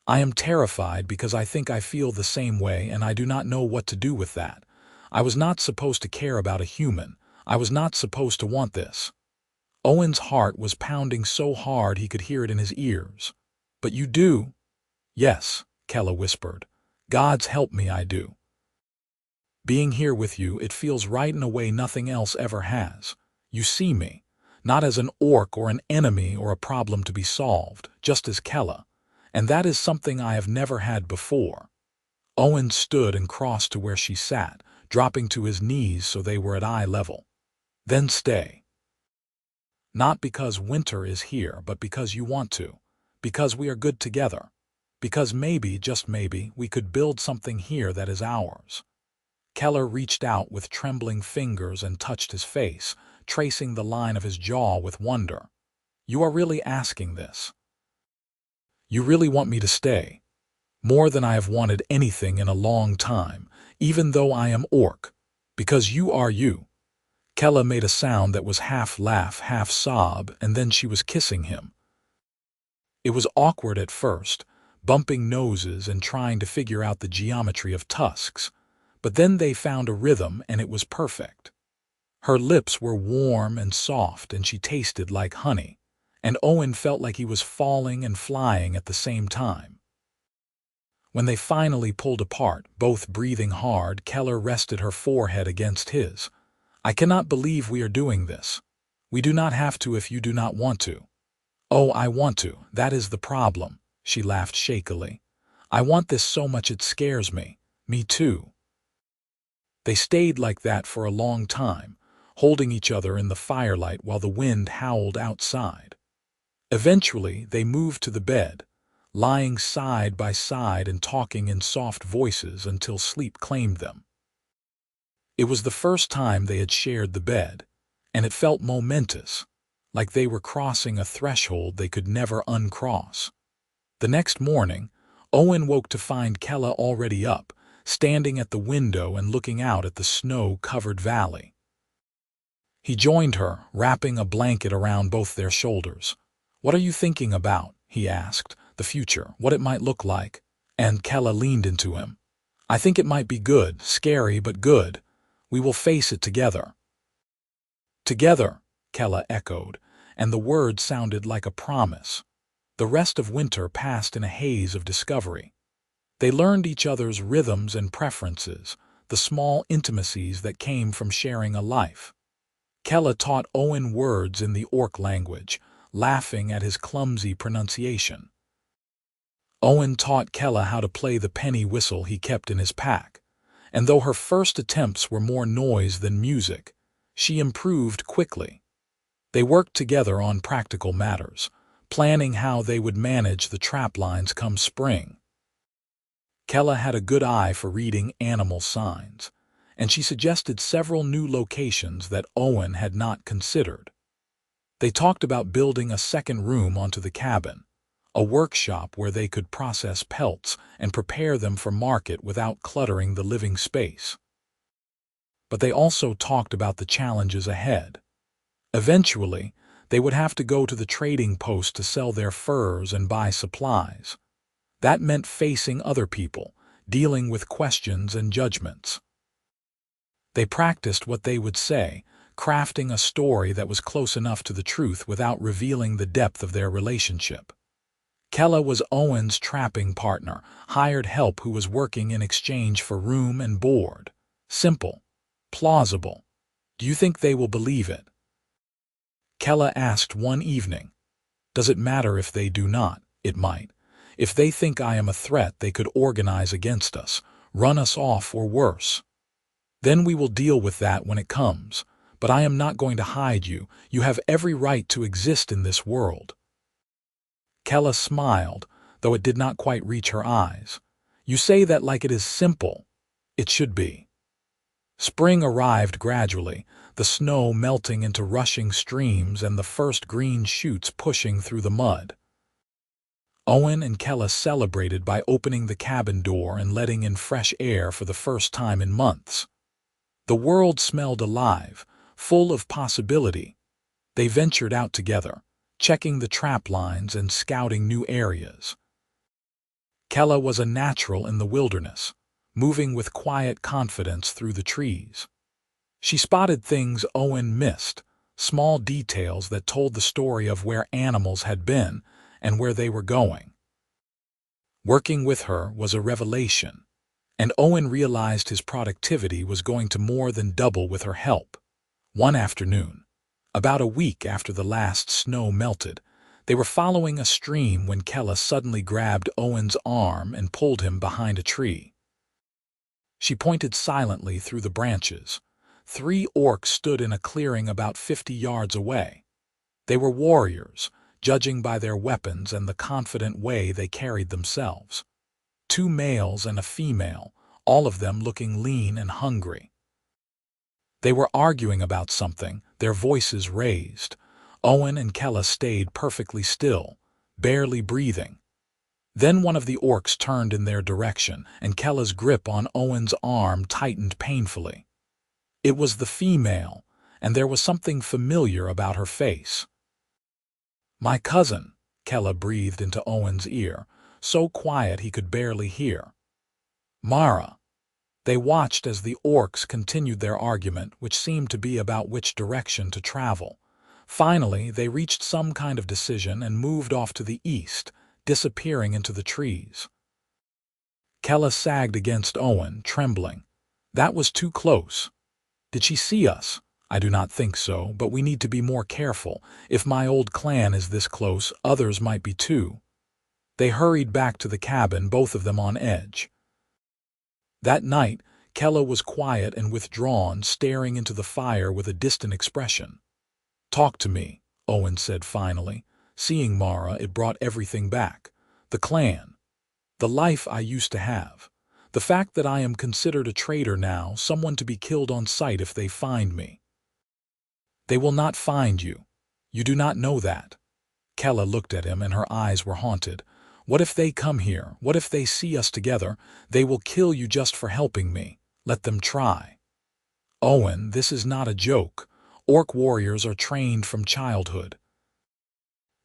Speaker 1: I am terrified because I think I feel the same way and I do not know what to do with that. I was not supposed to care about a human. I was not supposed to want this. Owen's heart was pounding so hard he could hear it in his ears. But you do? Yes, Kela whispered. God's help me, I do. Being here with you, it feels right in a way nothing else ever has. You see me, not as an orc or an enemy or a problem to be solved, just as Kela. And that is something I have never had before. Owen stood and crossed to where she sat, dropping to his knees so they were at eye level. Then stay. Not because winter is here, but because you want to. Because we are good together. Because maybe, just maybe, we could build something here that is ours. Keller reached out with trembling fingers and touched his face, tracing the line of his jaw with wonder. You are really asking this? You really want me to stay? More than I have wanted anything in a long time, even though I am orc. Because you are you. Kela made a sound that was half laugh, half sob, and then she was kissing him. It was awkward at first, bumping noses and trying to figure out the geometry of tusks, but then they found a rhythm and it was perfect. Her lips were warm and soft and she tasted like honey, and Owen felt like he was falling and flying at the same time. When they finally pulled apart, both breathing hard, Keller rested her forehead against his. I cannot believe we are doing this. We do not have to if you do not want to. Oh, I want to. That is the problem, she laughed shakily. I want this so much it scares me. Me too. They stayed like that for a long time, holding each other in the firelight while the wind howled outside. Eventually, they moved to the bed, lying side by side and talking in soft voices until sleep claimed them. It was the first time they had shared the bed, and it felt momentous, like they were crossing a threshold they could never uncross. The next morning, Owen woke to find Kela already up, standing at the window and looking out at the snow-covered valley. He joined her, wrapping a blanket around both their shoulders. What are you thinking about? He asked. The future, what it might look like. And Kela leaned into him. I think it might be good, scary but good. We will face it together. Together, Kela echoed, and the word sounded like a promise. The rest of winter passed in a haze of discovery. They learned each other's rhythms and preferences, the small intimacies that came from sharing a life. Kela taught Owen words in the orc language, laughing at his clumsy pronunciation. Owen taught Kela how to play the penny whistle he kept in his pack, and though her first attempts were more noise than music, she improved quickly. They worked together on practical matters, planning how they would manage the traplines come spring. Kela had a good eye for reading animal signs, and she suggested several new locations that Owen had not considered. They talked about building a second room onto the cabin, a workshop where they could process pelts and prepare them for market without cluttering the living space. But they also talked about the challenges ahead. Eventually, they would have to go to the trading post to sell their furs and buy supplies. That meant facing other people, dealing with questions and judgments. They practiced what they would say, crafting a story that was close enough to the truth without revealing the depth of their relationship. Kela was Owen's trapping partner, hired help who was working in exchange for room and board. Simple. Plausible. Do you think they will believe it? Kela asked one evening. Does it matter if they do not? It might. If they think I am a threat, they could organize against us, run us off or worse. Then we will deal with that when it comes. But I am not going to hide you. You have every right to exist in this world. Kela smiled, though it did not quite reach her eyes. You say that like it is simple. It should be. Spring arrived gradually, the snow melting into rushing streams and the first green shoots pushing through the mud. Owen and Kela celebrated by opening the cabin door and letting in fresh air for the first time in months. The world smelled alive, full of possibility. They ventured out together, checking the trap lines and scouting new areas. Kela was a natural in the wilderness, moving with quiet confidence through the trees. She spotted things Owen missed, small details that told the story of where animals had been and where they were going. Working with her was a revelation, and Owen realized his productivity was going to more than double with her help. One afternoon, about a week after the last snow melted, they were following a stream when Kela suddenly grabbed Owen's arm and pulled him behind a tree. She pointed silently through the branches. 3 orcs stood in a clearing about 50 yards away. They were warriors, judging by their weapons and the confident way they carried themselves. 2 males and a female, all of them looking lean and hungry. They were arguing about something, their voices raised. Owen and Kela stayed perfectly still, barely breathing. Then one of the orcs turned in their direction, and Kela's grip on Owen's arm tightened painfully. It was the female, and there was something familiar about her face. "My cousin," Kela breathed into Owen's ear, so quiet he could barely hear. "Mara." They watched as the orcs continued their argument, which seemed to be about which direction to travel. Finally, they reached some kind of decision and moved off to the east, disappearing into the trees. Kela sagged against Owen, trembling. "That was too close. Did she see us? I do not think so, but we need to be more careful. If my old clan is this close, others might be too." They hurried back to the cabin, both of them on edge. That night, Kela was quiet and withdrawn, staring into the fire with a distant expression. "Talk to me," Owen said finally. Seeing Mara, it brought everything back. The clan. The life I used to have. The fact that I am considered a traitor now, someone to be killed on sight if they find me. "They will not find you. You do not know that." Kela looked at him and her eyes were haunted. "What if they come here? What if they see us together? They will kill you just for helping me. Let them try." "Owen, this is not a joke. Orc warriors are trained from childhood.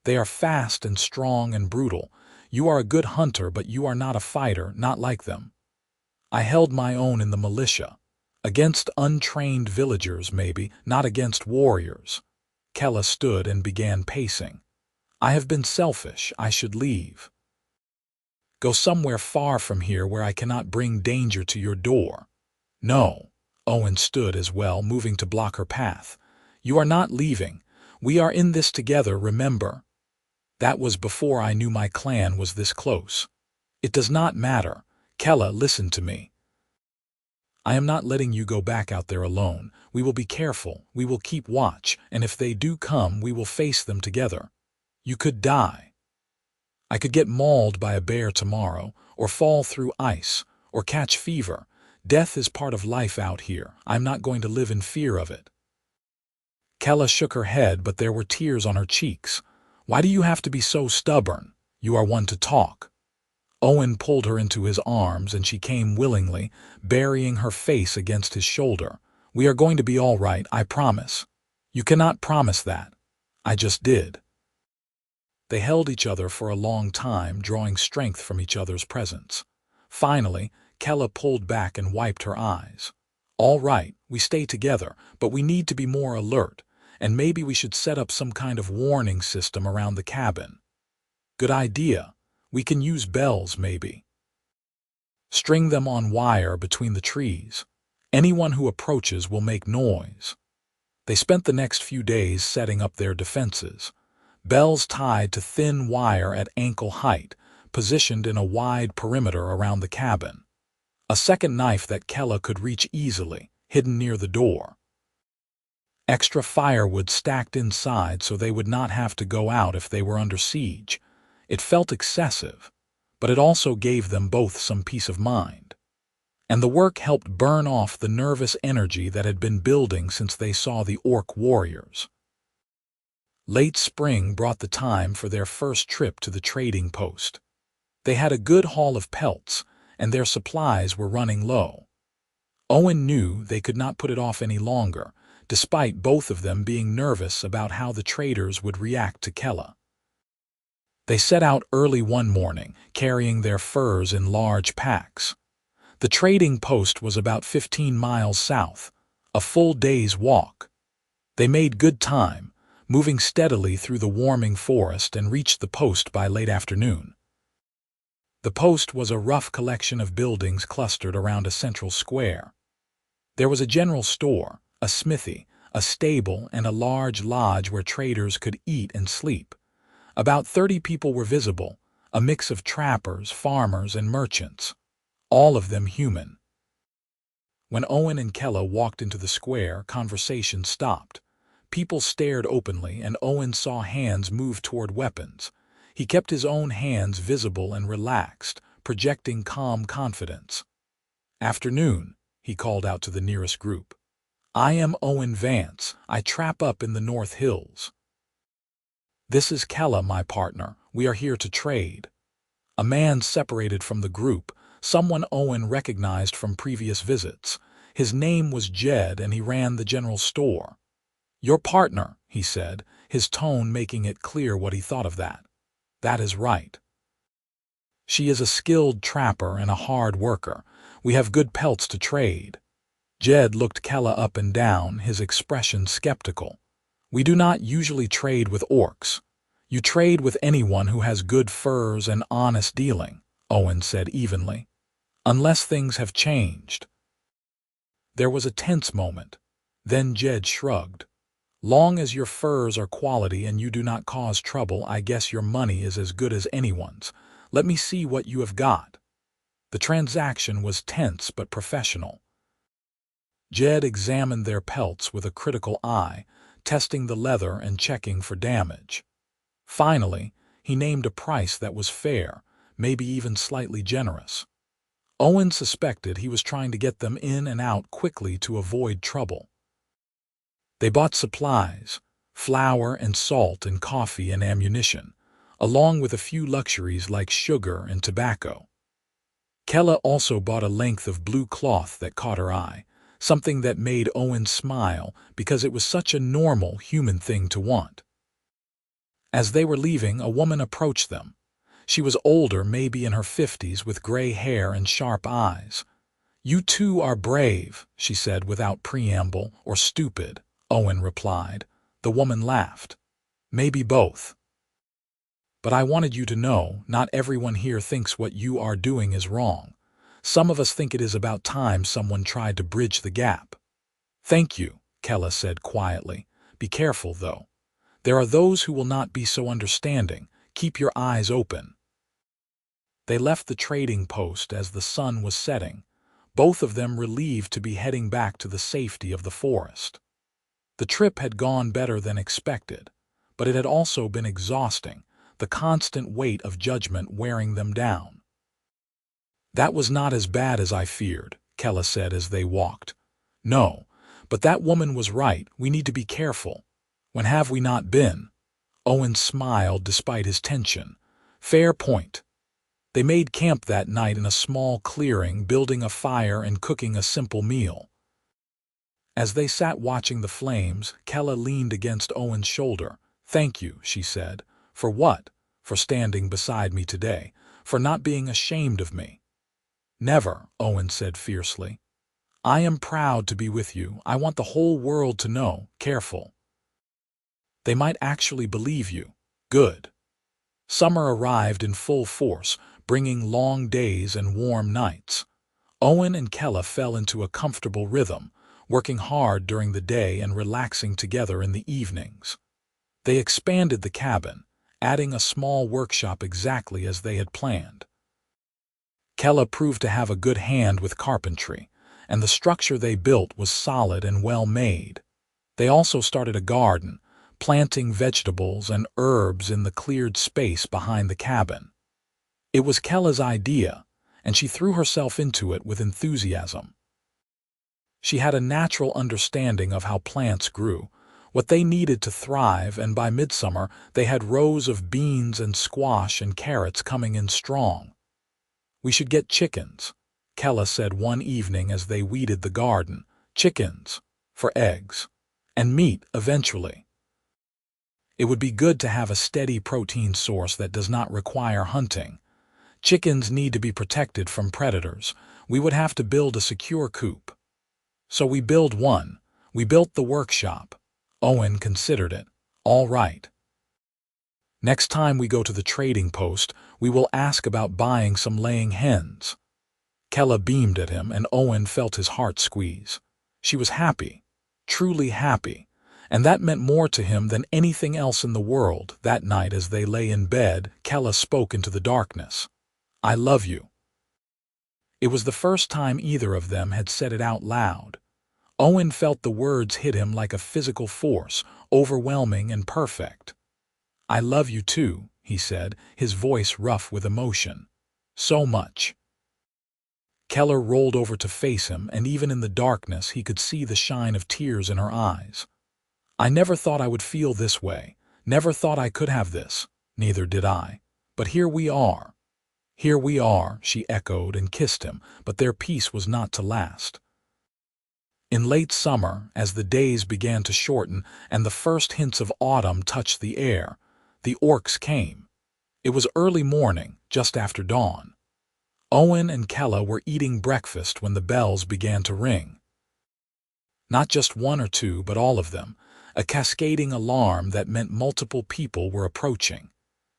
Speaker 1: They are fast and strong and brutal. You are a good hunter, but you are not a fighter, not like them. I held my own in the militia. Against untrained villagers, maybe, not against warriors." Kela stood and began pacing. "I have been selfish. I should leave. Go somewhere far from here where I cannot bring danger to your door." "No." Owen stood as well, moving to block her path. "You are not leaving. We are in this together, remember. That was before I knew my clan was this close. It does not matter. Kela, listen to me. I am not letting you go back out there alone. We will be careful. We will keep watch, and if they do come, we will face them together. You could die. I could get mauled by a bear tomorrow, or fall through ice, or catch fever. Death is part of life out here. I'm not going to live in fear of it." Kela shook her head, but there were tears on her cheeks. "Why do you have to be so stubborn? You are one to talk." Owen pulled her into his arms, and she came willingly, burying her face against his shoulder. "We are going to be all right, I promise." "You cannot promise that." "I just did." They held each other for a long time, drawing strength from each other's presence. Finally, Kela pulled back and wiped her eyes. "All right, we stay together, but we need to be more alert, and maybe we should set up some kind of warning system around the cabin." "Good idea. We can use bells, maybe. String them on wire between the trees. Anyone who approaches will make noise." They spent the next few days setting up their defenses. Bells tied to thin wire at ankle height, positioned in a wide perimeter around the cabin. A second knife that Kela could reach easily, hidden near the door. Extra firewood stacked inside so they would not have to go out if they were under siege. It felt excessive, but it also gave them both some peace of mind. And the work helped burn off the nervous energy that had been building since they saw the orc warriors. Late spring brought the time for their first trip to the trading post. They had a good haul of pelts, and their supplies were running low. Owen knew they could not put it off any longer, despite both of them being nervous about how the traders would react to Kela. They set out early one morning, carrying their furs in large packs. The trading post was about 15 miles south, a full day's walk. They made good time, moving steadily through the warming forest and reached the post by late afternoon. The post was a rough collection of buildings clustered around a central square. There was a general store, a smithy, a stable, and a large lodge where traders could eat and sleep. About 30 people were visible, a mix of trappers, farmers, and merchants, all of them human. When Owen and Kela walked into the square, conversation stopped. People stared openly, and Owen saw hands move toward weapons. He kept his own hands visible and relaxed, projecting calm confidence. "Afternoon," he called out to the nearest group. "I am Owen Vance. I trap up in the North Hills." "This is Kela, my partner. We are here to trade." A man separated from the group, someone Owen recognized from previous visits. His name was Jed, and he ran the general store. "Your partner," he said, his tone making it clear what he thought of that. "That is right. She is a skilled trapper and a hard worker. We have good pelts to trade." Jed looked Kela up and down, his expression skeptical. "We do not usually trade with orcs. You trade with anyone who has good furs and honest dealing," Owen said evenly. "Unless things have changed." There was a tense moment. Then Jed shrugged. "Long as your furs are quality and you do not cause trouble, I guess your money is as good as anyone's. Let me see what you have got." The transaction was tense but professional. Jed examined their pelts with a critical eye, testing the leather and checking for damage. Finally, he named a price that was fair, maybe even slightly generous. Owen suspected he was trying to get them in and out quickly to avoid trouble. They bought supplies, flour and salt and coffee and ammunition, along with a few luxuries like sugar and tobacco. Kela also bought a length of blue cloth that caught her eye, something that made Owen smile because it was such a normal human thing to want. As they were leaving, a woman approached them. She was older, maybe in her 50s, with gray hair and sharp eyes. "You two are brave," she said without preamble, "or stupid," Owen replied. The woman laughed. "Maybe both. But I wanted you to know, not everyone here thinks what you are doing is wrong. Some of us think it is about time someone tried to bridge the gap." "Thank you," Kela said quietly. "Be careful, though. There are those who will not be so understanding. Keep your eyes open." They left the trading post as the sun was setting, both of them relieved to be heading back to the safety of the forest. The trip had gone better than expected, but it had also been exhausting, the constant weight of judgment wearing them down. "That was not as bad as I feared," Kela said as they walked. "No, but that woman was right. We need to be careful. When have we not been?" Owen smiled despite his tension. "Fair point." They made camp that night in a small clearing, building a fire and cooking a simple meal. As they sat watching the flames, Kela leaned against Owen's shoulder. "Thank you," she said. "For what?" "For standing beside me today. For not being ashamed of me." "Never," Owen said fiercely. "I am proud to be with you. I want the whole world to know. Careful. They might actually believe you." "Good." Summer arrived in full force, bringing long days and warm nights. Owen and Kela fell into a comfortable rhythm, working hard during the day and relaxing together in the evenings. They expanded the cabin, adding a small workshop exactly as they had planned. Kela proved to have a good hand with carpentry, and the structure they built was solid and well made. They also started a garden, planting vegetables and herbs in the cleared space behind the cabin. It was Kela's idea, and she threw herself into it with enthusiasm. She had a natural understanding of how plants grew, what they needed to thrive, and by midsummer they had rows of beans and squash and carrots coming in strong. "We should get chickens," Kela said one evening as they weeded the garden. "Chickens, for eggs, and meat eventually. It would be good to have a steady protein source that does not require hunting. Chickens need to be protected from predators. We would have to build a secure coop." "So we build one. We built the workshop." Owen considered it. "All right. Next time we go to the trading post, we will ask about buying some laying hens." Kela beamed at him, and Owen felt his heart squeeze. She was happy, truly happy, and that meant more to him than anything else in the world. That night as they lay in bed, Kela spoke into the darkness. "I love you." It was the first time either of them had said it out loud. Owen felt the words hit him like a physical force, overwhelming and perfect. "I love you too," he said, his voice rough with emotion. "So much." Kela rolled over to face him, and even in the darkness he could see the shine of tears in her eyes. "I never thought I would feel this way, never thought I could have this." "Neither did I. But here we are." "Here we are," she echoed and kissed him, but their peace was not to last. In late summer, as the days began to shorten and the first hints of autumn touched the air, the orcs came. It was early morning, just after dawn. Owen and Kela were eating breakfast when the bells began to ring. Not just one or two, but all of them, a cascading alarm that meant multiple people were approaching.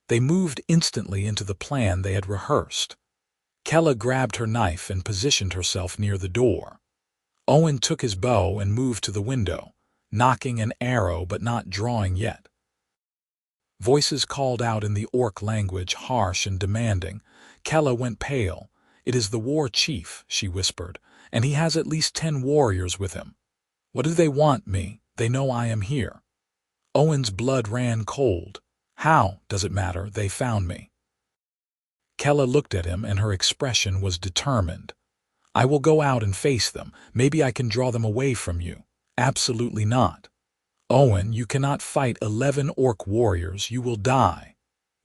Speaker 1: They moved instantly into the plan they had rehearsed. Kela grabbed her knife and positioned herself near the door. Owen took his bow and moved to the window, knocking an arrow but not drawing yet. Voices called out in the orc language, harsh and demanding. Kela went pale. "It is the war chief," she whispered, "and he has at least 10 warriors with him. What do they want me? They know I am here." Owen's blood ran cold. "How does it matter? They found me." Kela looked at him, and her expression was determined. "I will go out and face them. Maybe I can draw them away from you." "Absolutely not. Owen, you cannot fight 11 orc warriors. You will die."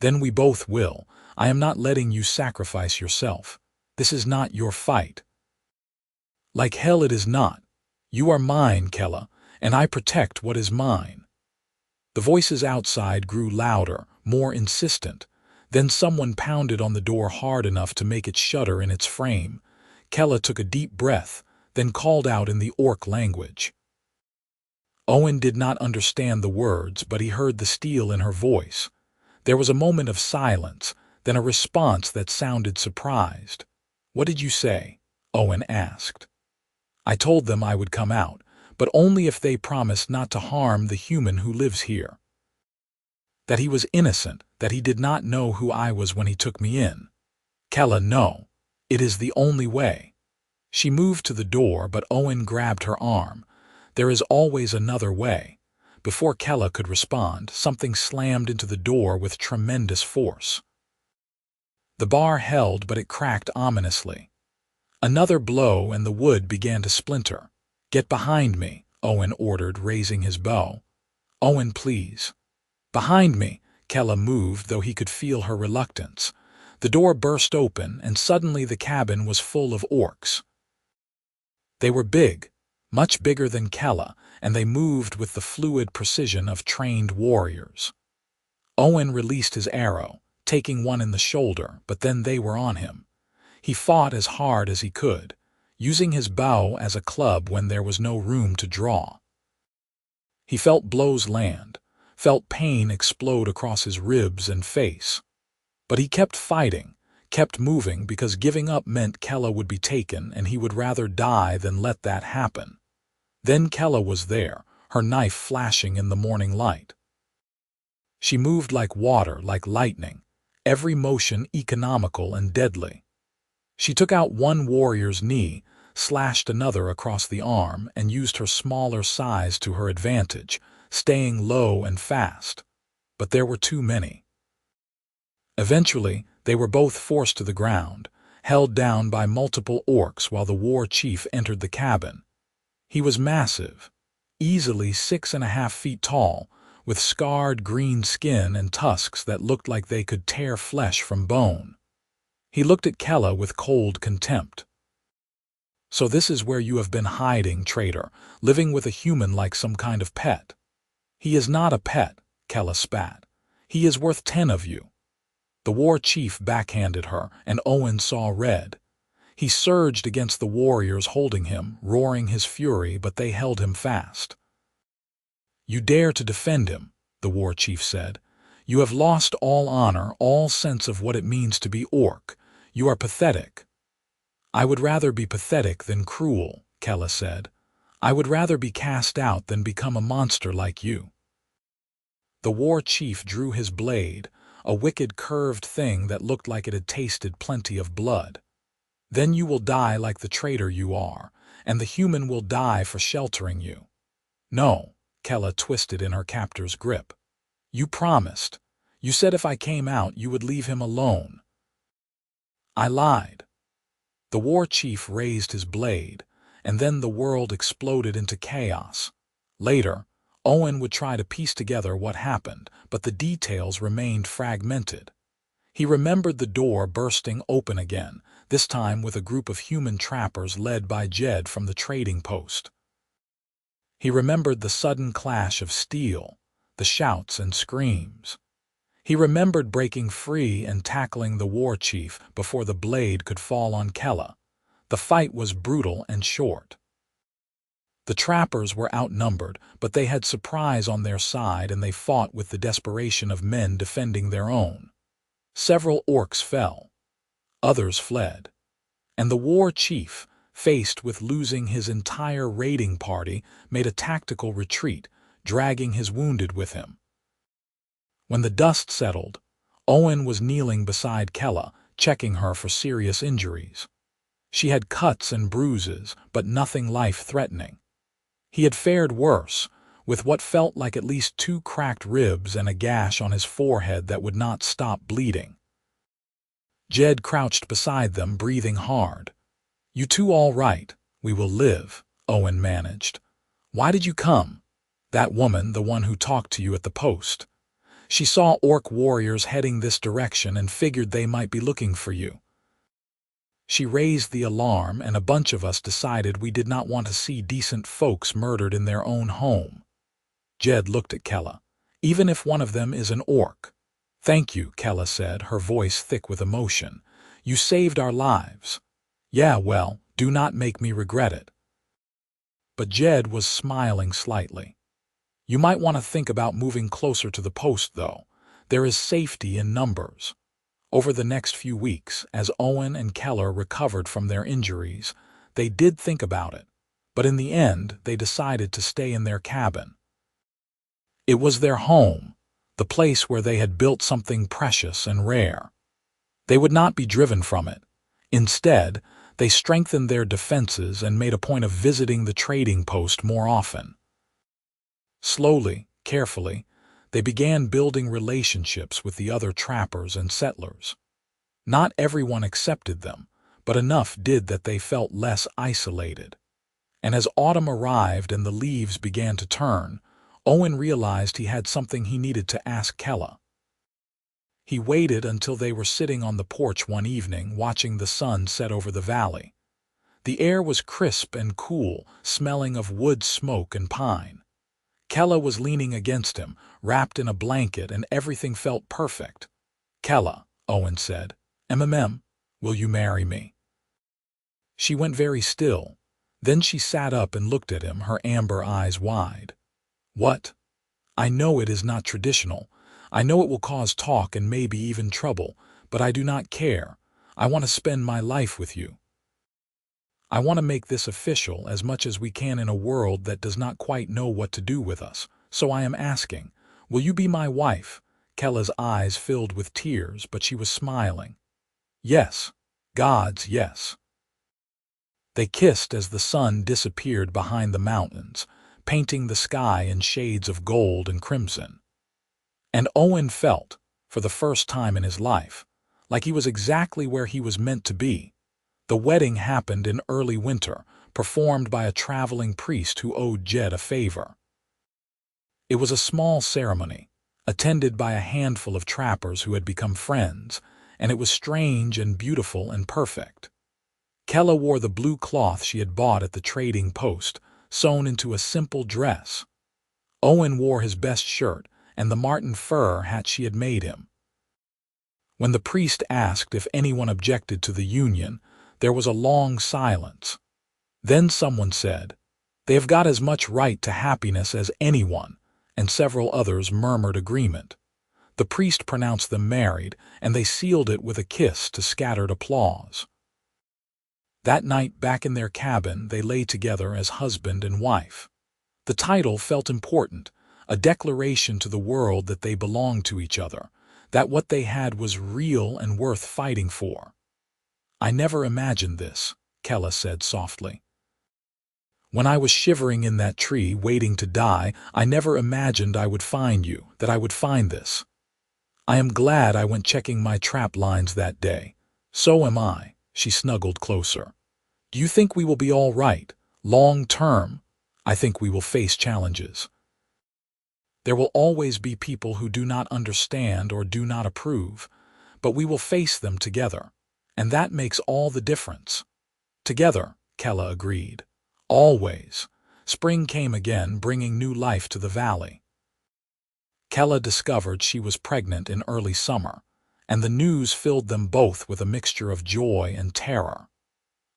Speaker 1: "Then we both will. I am not letting you sacrifice yourself. This is not your fight." "Like hell it is not. You are mine, Kela, and I protect what is mine." The voices outside grew louder, more insistent. Then someone pounded on the door hard enough to make it shudder in its frame. Kela took a deep breath, then called out in the orc language. Owen did not understand the words, but he heard the steel in her voice. There was a moment of silence, then a response that sounded surprised. "What did you say?" Owen asked. "I told them I would come out, but only if they promised not to harm the human who lives here. That he was innocent, that he did not know who I was when he took me in." "Kela, no. It is the only way." She moved to the door, but Owen grabbed her arm. "There is always another way." Before Kela could respond, something slammed into the door with tremendous force. The bar held, but it cracked ominously. Another blow, and the wood began to splinter. "Get behind me," Owen ordered, raising his bow. "Owen, please." "Behind me." Kela moved, though he could feel her reluctance. The door burst open, and suddenly the cabin was full of orcs. They were big, much bigger than Kela, and they moved with the fluid precision of trained warriors. Owen released his arrow, taking one in the shoulder, but then they were on him. He fought as hard as he could, using his bow as a club when there was no room to draw. He felt blows land, felt pain explode across his ribs and face. But he kept fighting, kept moving, because giving up meant Kela would be taken, and he would rather die than let that happen. Then Kela was there, her knife flashing in the morning light. She moved like water, like lightning, every motion economical and deadly. She took out one warrior's knee, slashed another across the arm, and used her smaller size to her advantage, staying low and fast. But there were too many. Eventually, they were both forced to the ground, held down by multiple orcs while the war chief entered the cabin. He was massive, easily 6.5 feet tall, with scarred green skin and tusks that looked like they could tear flesh from bone. He looked at Kela with cold contempt. "So this is where you have been hiding, traitor, living with a human like some kind of pet." "He is not a pet," Kela spat. "He is worth 10 of you." The war chief backhanded her, and Owen saw red. He surged against the warriors holding him, roaring his fury, but they held him fast. "You dare to defend him," the war chief said. "You have lost all honor, all sense of what it means to be orc. You are pathetic." "I would rather be pathetic than cruel," Kela said. "I would rather be cast out than become a monster like you." The war chief drew his blade, a wicked curved thing that looked like it had tasted plenty of blood. "Then you will die like the traitor you are, and the human will die for sheltering you." "No," Kela twisted in her captor's grip. "You promised. You said if I came out you would leave him alone." "I lied." The war chief raised his blade, and then the world exploded into chaos. Later, Owen would try to piece together what happened, but the details remained fragmented. He remembered the door bursting open again, this time with a group of human trappers led by Jed from the trading post. He remembered the sudden clash of steel, the shouts and screams. He remembered breaking free and tackling the war chief before the blade could fall on Kela. The fight was brutal and short. The trappers were outnumbered, but they had surprise on their side and they fought with the desperation of men defending their own. Several orcs fell. Others fled. And the war chief, faced with losing his entire raiding party, made a tactical retreat, dragging his wounded with him. When the dust settled, Owen was kneeling beside Kela, checking her for serious injuries. She had cuts and bruises, but nothing life-threatening. He had fared worse, with what felt like at least 2 cracked ribs and a gash on his forehead that would not stop bleeding. Jed crouched beside them, breathing hard. "You two all right? We will live," Owen managed. "Why did you come?" "That woman, the one who talked to you at the post. She saw orc warriors heading this direction and figured they might be looking for you. She raised the alarm, and a bunch of us decided we did not want to see decent folks murdered in their own home." Jed looked at Kela. "Even if one of them is an orc." "Thank you," Kela said, her voice thick with emotion. "You saved our lives." "Yeah, well, do not make me regret it." But Jed was smiling slightly. "You might want to think about moving closer to the post, though. There is safety in numbers." Over the next few weeks, as Owen and Kela recovered from their injuries, they did think about it, but in the end they decided to stay in their cabin. It was their home, the place where they had built something precious and rare. They would not be driven from it. Instead, they strengthened their defenses and made a point of visiting the trading post more often. Slowly, carefully, they began building relationships with the other trappers and settlers. Not everyone accepted them, but enough did that they felt less isolated. And as autumn arrived and the leaves began to turn, Owen realized he had something he needed to ask Kela. He waited until they were sitting on the porch one evening watching the sun set over the valley. The air was crisp and cool, smelling of wood smoke and pine. Kela was leaning against him, wrapped in a blanket, and everything felt perfect. "Kela," Owen said, will you marry me?" She went very still. Then she sat up and looked at him, her amber eyes wide. "What? I know it is not traditional. I know it will cause talk and maybe even trouble, but I do not care. I want to spend my life with you. I want to make this official as much as we can in a world that does not quite know what to do with us. So I am asking, will you be my wife?" Kela's eyes filled with tears, but she was smiling. "Yes. God's yes." They kissed as the sun disappeared behind the mountains, painting the sky in shades of gold and crimson. And Owen felt, for the first time in his life, like he was exactly where he was meant to be. The wedding happened in early winter, performed by a traveling priest who owed Jed a favor. It was a small ceremony, attended by a handful of trappers who had become friends, and it was strange and beautiful and perfect. Kela wore the blue cloth she had bought at the trading post, sewn into a simple dress. Owen wore his best shirt and the marten fur hat she had made him. When the priest asked if anyone objected to the union, there was a long silence. Then someone said, "They have got as much right to happiness as anyone," and several others murmured agreement. The priest pronounced them married, and they sealed it with a kiss to scattered applause. That night, back in their cabin, they lay together as husband and wife. The title felt important, a declaration to the world that they belonged to each other, that what they had was real and worth fighting for. "I never imagined this," Kela said softly. "When I was shivering in that tree, waiting to die, I never imagined I would find you, that I would find this. I am glad I went checking my trap lines that day. So am I." She snuggled closer. "Do you think we will be all right, long term? I think we will face challenges. There will always be people who do not understand or do not approve, but we will face them together, and that makes all the difference." "Together," Kela agreed. "Always." Spring came again, bringing new life to the valley. Kela discovered she was pregnant in early summer, and the news filled them both with a mixture of joy and terror.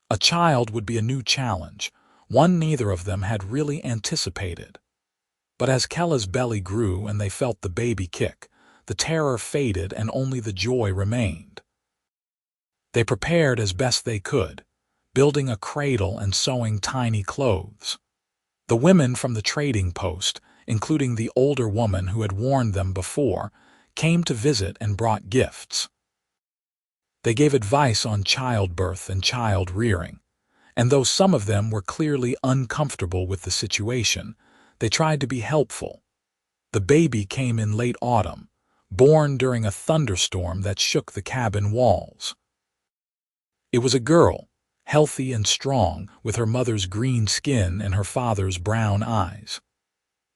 Speaker 1: A child would be a new challenge, one neither of them had really anticipated. But as Kela's belly grew and they felt the baby kick, the terror faded and only the joy remained. They prepared as best they could, building a cradle and sewing tiny clothes. The women from the trading post, including the older woman who had warned them before, came to visit and brought gifts. They gave advice on childbirth and child rearing, and though some of them were clearly uncomfortable with the situation, they tried to be helpful. The baby came in late autumn, born during a thunderstorm that shook the cabin walls. It was a girl, healthy and strong, with her mother's green skin and her father's brown eyes.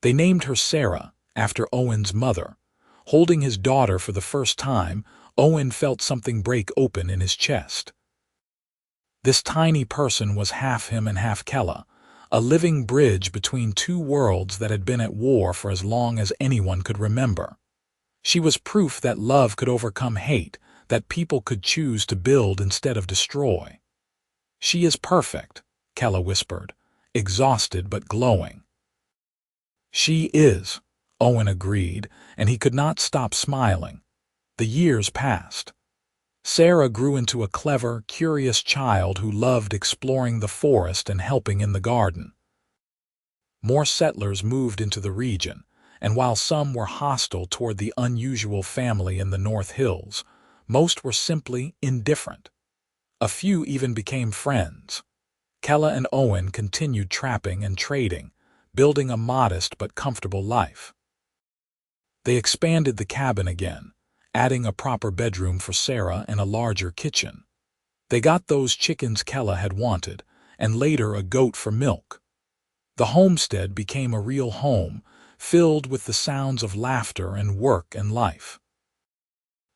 Speaker 1: They named her Sarah, after Owen's mother. Holding his daughter for the first time, Owen felt something break open in his chest. This tiny person was half him and half Kela, a living bridge between two worlds that had been at war for as long as anyone could remember. She was proof that love could overcome hate, that people could choose to build instead of destroy. "She is perfect," Kela whispered, exhausted but glowing. "She is," Owen agreed, and he could not stop smiling. The years passed. Sarah grew into a clever, curious child who loved exploring the forest and helping in the garden. More settlers moved into the region, and while some were hostile toward the unusual family in the North Hills, most were simply indifferent. A few even became friends. Kela and Owen continued trapping and trading, building a modest but comfortable life. They expanded the cabin again, adding a proper bedroom for Sarah and a larger kitchen. They got those chickens Kela had wanted, and later a goat for milk. The homestead became a real home, filled with the sounds of laughter and work and life.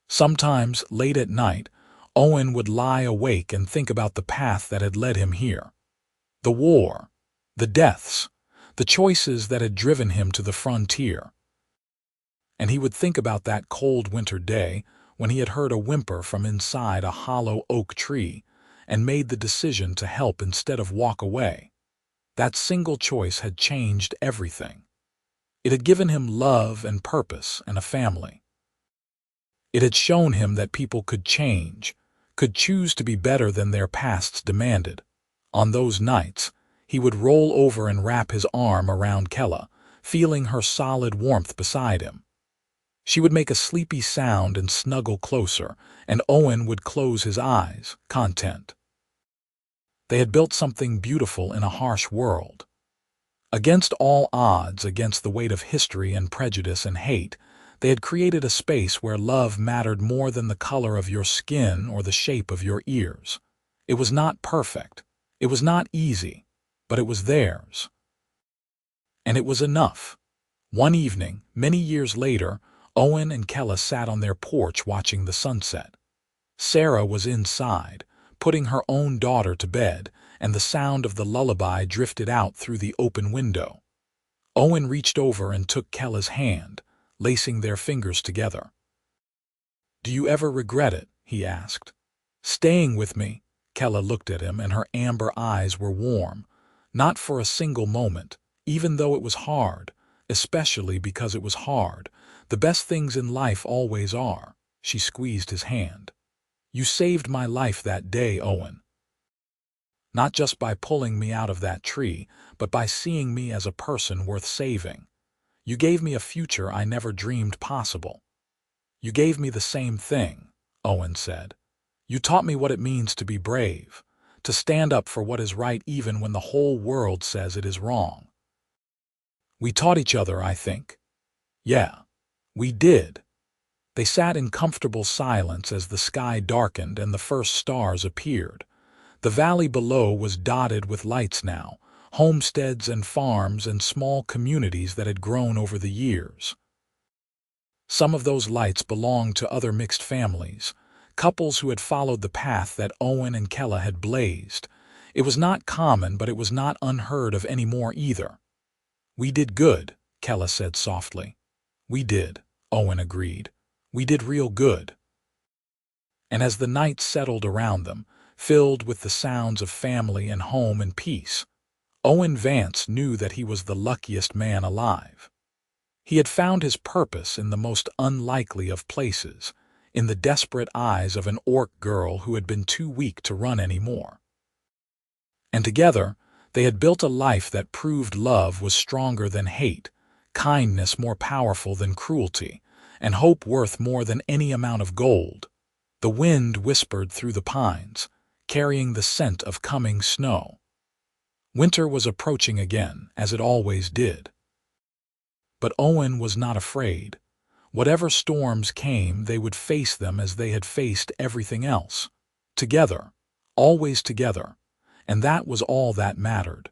Speaker 1: Sometimes, late at night, Owen would lie awake and think about the path that had led him here. The war, the deaths, the choices that had driven him to the frontier. And he would think about that cold winter day when he had heard a whimper from inside a hollow oak tree and made the decision to help instead of walk away. That single choice had changed everything. It had given him love and purpose and a family. It had shown him that people could change, could choose to be better than their pasts demanded. On those nights, he would roll over and wrap his arm around Kela, feeling her solid warmth beside him. She would make a sleepy sound and snuggle closer, and Owen would close his eyes, content. They had built something beautiful in a harsh world. Against all odds, against the weight of history and prejudice and hate, they had created a space where love mattered more than the color of your skin or the shape of your ears. It was not perfect. It was not easy, but it was theirs. And it was enough. One evening, many years later, Owen and Kela sat on their porch watching the sunset. Sarah was inside, putting her own daughter to bed, and the sound of the lullaby drifted out through the open window. Owen reached over and took Kela's hand, lacing their fingers together. "Do you ever regret it?" he asked. "Staying with me?" Kela looked at him, and her amber eyes were warm. "Not for a single moment, even though it was hard, especially because it was hard. The best things in life always are." She squeezed his hand. "You saved my life that day, Owen. Not just by pulling me out of that tree, but by seeing me as a person worth saving. You gave me a future I never dreamed possible." "You gave me the same thing," Owen said. "You taught me what it means to be brave, to stand up for what is right even when the whole world says it is wrong." "We taught each other, I think." "Yeah, we did." They sat in comfortable silence as the sky darkened and the first stars appeared. The valley below was dotted with lights now, homesteads and farms and small communities that had grown over the years. Some of those lights belonged to other mixed families, couples who had followed the path that Owen and Kela had blazed. It was not common, but it was not unheard of anymore either. "We did good," Kela said softly. "We did," Owen agreed. "We did real good." And as the night settled around them, filled with the sounds of family and home and peace, Owen Vance knew that he was the luckiest man alive. He had found his purpose in the most unlikely of places, in the desperate eyes of an orc girl who had been too weak to run anymore. And together, they had built a life that proved love was stronger than hate, kindness more powerful than cruelty, and hope worth more than any amount of gold. The wind whispered through the pines, carrying the scent of coming snow. Winter was approaching again, as it always did. But Owen was not afraid. Whatever storms came, they would face them as they had faced everything else. Together, always together, and that was all that mattered.